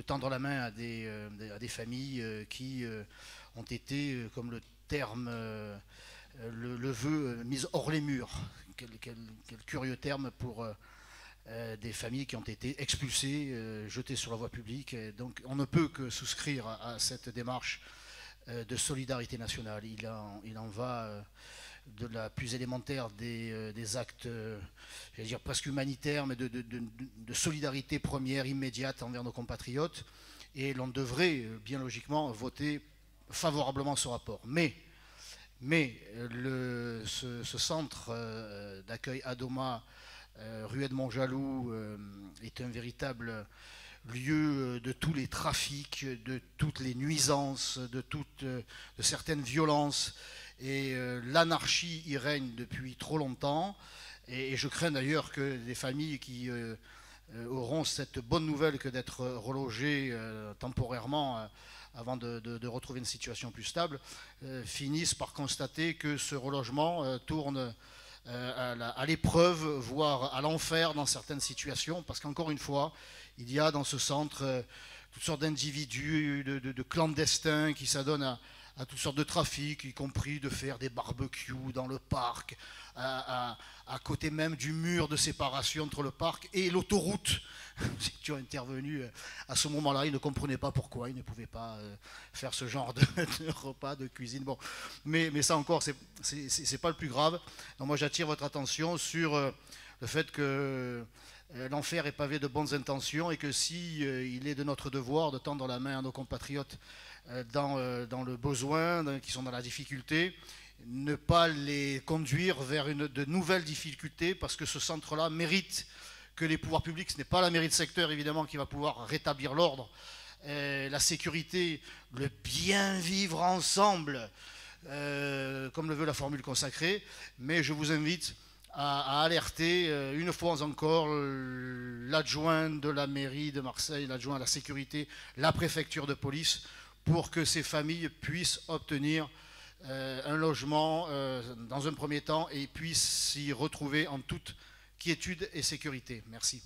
tendre la main à des familles qui ont été, comme le terme le veut, mises hors les murs. Quel curieux terme pour des familles qui ont été expulsées, jetées sur la voie publique. Donc on ne peut que souscrire à cette démarche de solidarité nationale. Il en va de la plus élémentaire des actes, j'allais dire presque humanitaires, mais de solidarité première, immédiate envers nos compatriotes. Et l'on devrait bien logiquement voter favorablement ce rapport. Mais ce centre d'accueil Adoma, rue Edmond-Jaloux, est un véritable lieu de tous les trafics, de toutes les nuisances, de certaines violences. Et l'anarchie y règne depuis trop longtemps. Et je crains d'ailleurs que des familles qui auront cette bonne nouvelle que d'être relogées temporairement avant de retrouver une situation plus stable, finissent par constater que ce relogement tourne à l'épreuve, voire à l'enfer dans certaines situations, parce qu'encore une fois, il y a dans ce centre toutes sortes d'individus, de clandestins qui s'adonnent à toutes sortes de trafics, y compris de faire des barbecues dans le parc, à côté même du mur de séparation entre le parc et l'autoroute. nous étions intervenus à ce moment-là. Ils ne comprenaient pas pourquoi ils ne pouvaient pas faire ce genre de repas, de cuisine. Bon, mais ça encore, c'est pas le plus grave. Donc moi, j'attire votre attention sur le fait que l'enfer est pavé de bonnes intentions et que si il est de notre devoir de tendre la main à nos compatriotes dans le besoin, qui sont dans la difficulté, ne pas les conduire vers de nouvelles difficultés, parce que ce centre-là mérite que les pouvoirs publics, ce n'est pas la mairie de secteur évidemment qui va pouvoir rétablir l'ordre, la sécurité, le bien vivre ensemble, comme le veut la formule consacrée, mais je vous invite à alerter une fois encore l'adjoint de la mairie de Marseille, l'adjoint à la sécurité, la préfecture de police, pour que ces familles puissent obtenir un logement dans un premier temps et puissent s'y retrouver en toute quiétude et sécurité. Merci.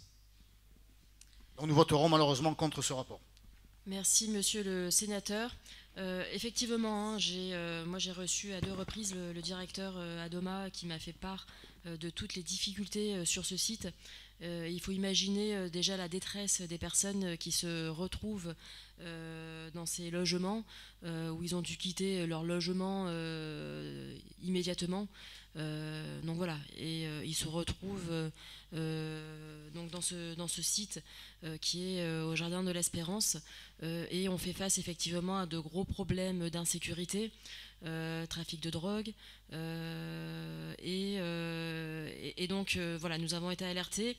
Donc nous voterons malheureusement contre ce rapport. Merci Monsieur le Sénateur. Effectivement, moi j'ai reçu à 2 reprises le directeur Adoma qui m'a fait part de toutes les difficultés sur ce site. Il faut imaginer déjà la détresse des personnes qui se retrouvent dans ces logements où ils ont dû quitter leur logement immédiatement. Donc voilà, et ils se retrouvent donc dans ce site qui est au Jardin de l'Espérance, et on fait face effectivement à de gros problèmes d'insécurité, trafic de drogue, et donc voilà, nous avons été alertés.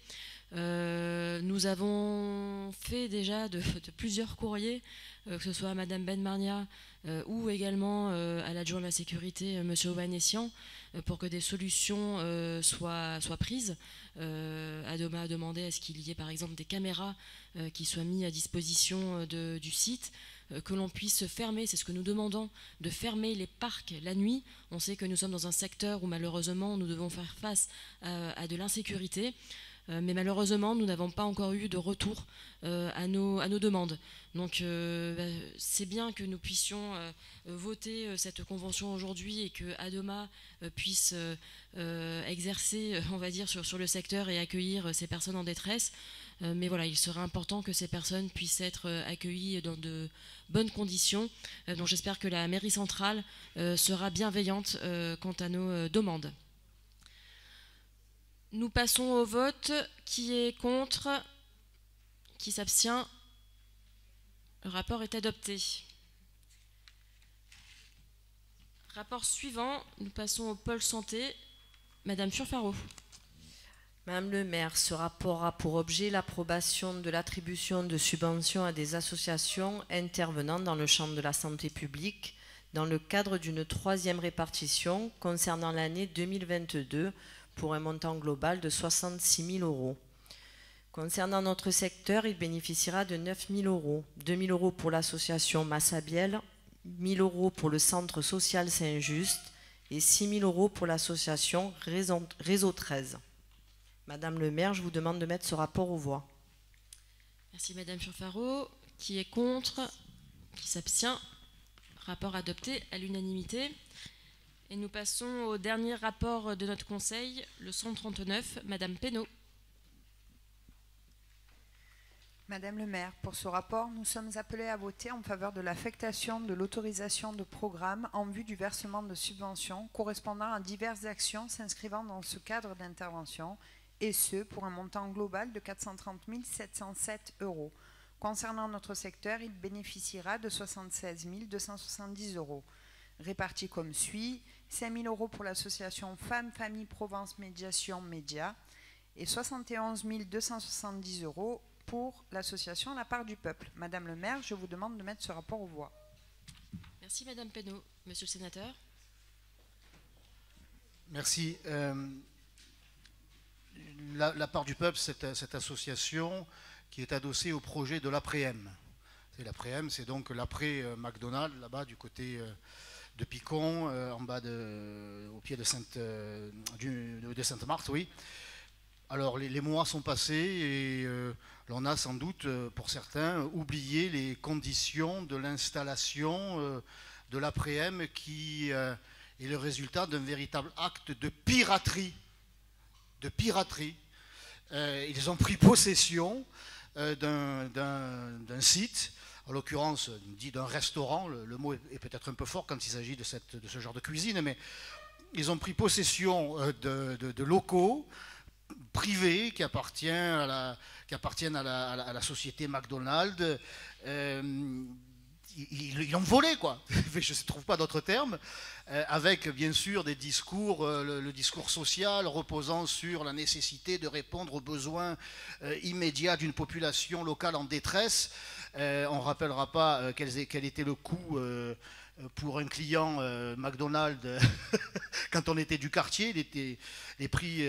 Nous avons fait déjà de plusieurs courriers, que ce soit à Madame Benmarnia ou également à l'adjoint de la sécurité, Monsieur Ovanessian, pour que des solutions soient prises. Adoma a demandé à ce qu'il y ait par exemple des caméras qui soient mises à disposition du site, que l'on puisse fermer, c'est ce que nous demandons, de fermer les parcs la nuit. On sait que nous sommes dans un secteur où malheureusement nous devons faire face à de l'insécurité. Mais malheureusement, nous n'avons pas encore eu de retour à nos demandes. Donc c'est bien que nous puissions voter cette convention aujourd'hui et que Adoma puisse exercer, on va dire, sur le secteur et accueillir ces personnes en détresse. Mais voilà, il serait important que ces personnes puissent être accueillies dans de bonnes conditions. Donc j'espère que la mairie centrale sera bienveillante quant à nos demandes. Nous passons au vote. Qui est contre? Qui s'abstient? Le rapport est adopté. Rapport suivant, nous passons au pôle santé. Madame Furfaro. Madame le maire, ce rapport a pour objet l'approbation de l'attribution de subventions à des associations intervenant dans le champ de la santé publique dans le cadre d'une 3e répartition concernant l'année 2022 pour un montant global de 66 000 euros. Concernant notre secteur, il bénéficiera de 9 000 euros, 2 000 euros pour l'association Massabielle, 1 000 euros pour le centre social Saint-Just et 6 000 euros pour l'association Réseau 13. Madame le maire, je vous demande de mettre ce rapport aux voix. Merci Madame Furfaro. Qui est contre? Qui s'abstient? Rapport adopté à l'unanimité. Et nous passons au dernier rapport de notre conseil, le 139, Madame Pénaud. Madame le maire, pour ce rapport, nous sommes appelés à voter en faveur de l'affectation de l'autorisation de programme en vue du versement de subventions correspondant à diverses actions s'inscrivant dans ce cadre d'intervention, et ce, pour un montant global de 430 707 euros. Concernant notre secteur, il bénéficiera de 76 270 euros. Répartis comme suit: 5 000 euros pour l'association Femmes, Famille, Provence, Médiation, Média, et 71 270 euros pour l'association La Part du Peuple. Madame le maire, je vous demande de mettre ce rapport aux voix. Merci Madame Pénaud. Monsieur le sénateur. Merci. La Part du Peuple, cette association qui est adossée au projet de l'APREM. L'APREM, c'est donc l'après McDonald's, là-bas du côté de Picon, en bas au pied de Sainte-Marthe, oui. Alors les mois sont passés et l'on a sans doute, pour certains, oublié les conditions de l'installation de l'APREM qui est le résultat d'un véritable acte de piraterie. Ils ont pris possession d'un site, en l'occurrence dit d'un restaurant, le mot est peut-être un peu fort quand il s'agit de ce genre de cuisine, mais ils ont pris possession de locaux privés qui appartiennent à la société McDonald's. Ils l'ont volé, quoi. Je ne trouve pas d'autre terme, avec bien sûr des discours, le discours social reposant sur la nécessité de répondre aux besoins immédiats d'une population locale en détresse. On ne rappellera pas quel était le coût pour un client McDonald's quand on était du quartier. Les prix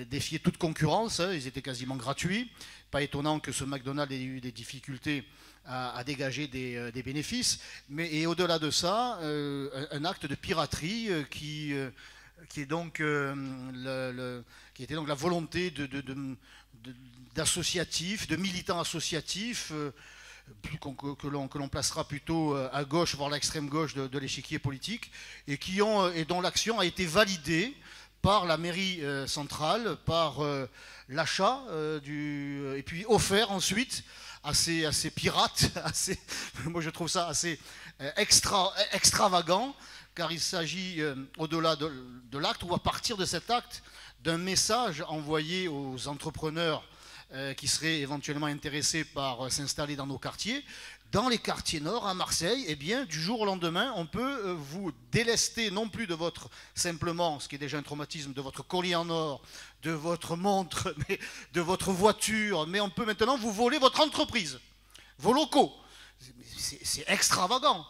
défiaient toute concurrence, hein, ils étaient quasiment gratuits. Pas étonnant que ce McDonald's ait eu des difficultés à dégager des bénéfices, et au-delà de ça, un acte de piraterie qui était donc la volonté d'associatifs, de militants associatifs, que l'on placera plutôt à gauche, voire l'extrême gauche de l'échiquier politique, et dont l'action a été validée par la mairie centrale, par l'achat et puis offert ensuite à ces pirates. Moi je trouve ça assez extravagant, car il s'agit, au-delà de l'acte, ou à partir de cet acte, d'un message envoyé aux entrepreneurs qui seraient éventuellement intéressés par s'installer dans nos quartiers. Dans les quartiers nord, à Marseille, eh bien, du jour au lendemain, on peut vous délester non plus de simplement, ce qui est déjà un traumatisme, de votre collier en or, de votre montre, mais de votre voiture, mais on peut maintenant vous voler votre entreprise, vos locaux. C'est extravagant.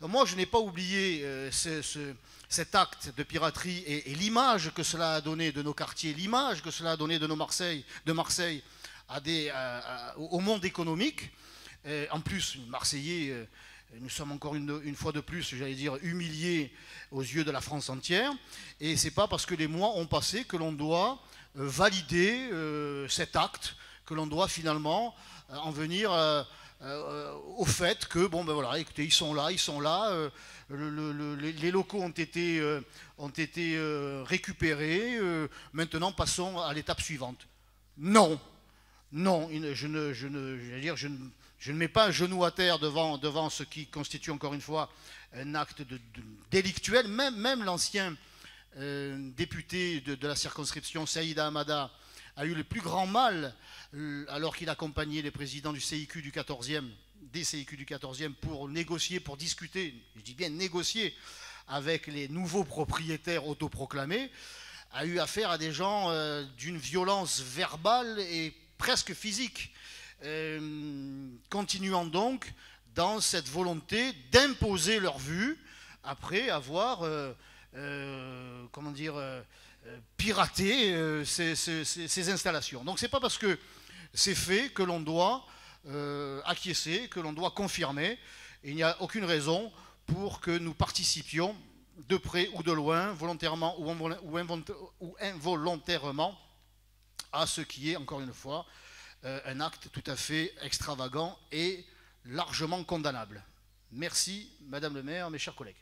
Moi, je n'ai pas oublié cet acte de piraterie et l'image que cela a donné de nos quartiers, l'image que cela a donné de Marseille au monde économique. En plus, Marseillais, nous sommes encore une fois de plus, j'allais dire, humiliés aux yeux de la France entière. Et ce n'est pas parce que les mois ont passé que l'on doit valider cet acte, que l'on doit finalement en venir au fait que, bon ben voilà, écoutez, ils sont là, les locaux ont été récupérés, maintenant passons à l'étape suivante. Non, je ne mets pas un genou à terre devant ce qui constitue encore une fois un acte délictuel. Même l'ancien député de la circonscription, Saïda Hamada, a eu le plus grand mal alors qu'il accompagnait les présidents du CIQ du 14e, des CIQ du 14e, pour négocier, pour discuter, je dis bien négocier, avec les nouveaux propriétaires autoproclamés, a eu affaire à des gens d'une violence verbale et presque physique, continuant donc dans cette volonté d'imposer leur vue après avoir piraté ces installations. Donc c'est pas parce que c'est fait que l'on doit acquiescer, que l'on doit confirmer. Il n'y a aucune raison pour que nous participions de près ou de loin, volontairement ou involontairement, à ce qui est, encore une fois, un acte tout à fait extravagant et largement condamnable. Merci, Madame le maire, mes chers collègues.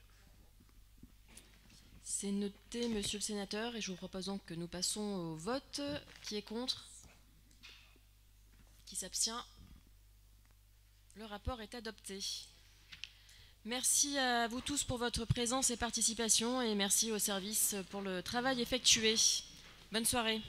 C'est noté, monsieur le sénateur, et je vous propose donc que nous passons au vote. Qui est contre? Qui s'abstient? Le rapport est adopté. Merci à vous tous pour votre présence et participation, et merci au service pour le travail effectué. Bonne soirée.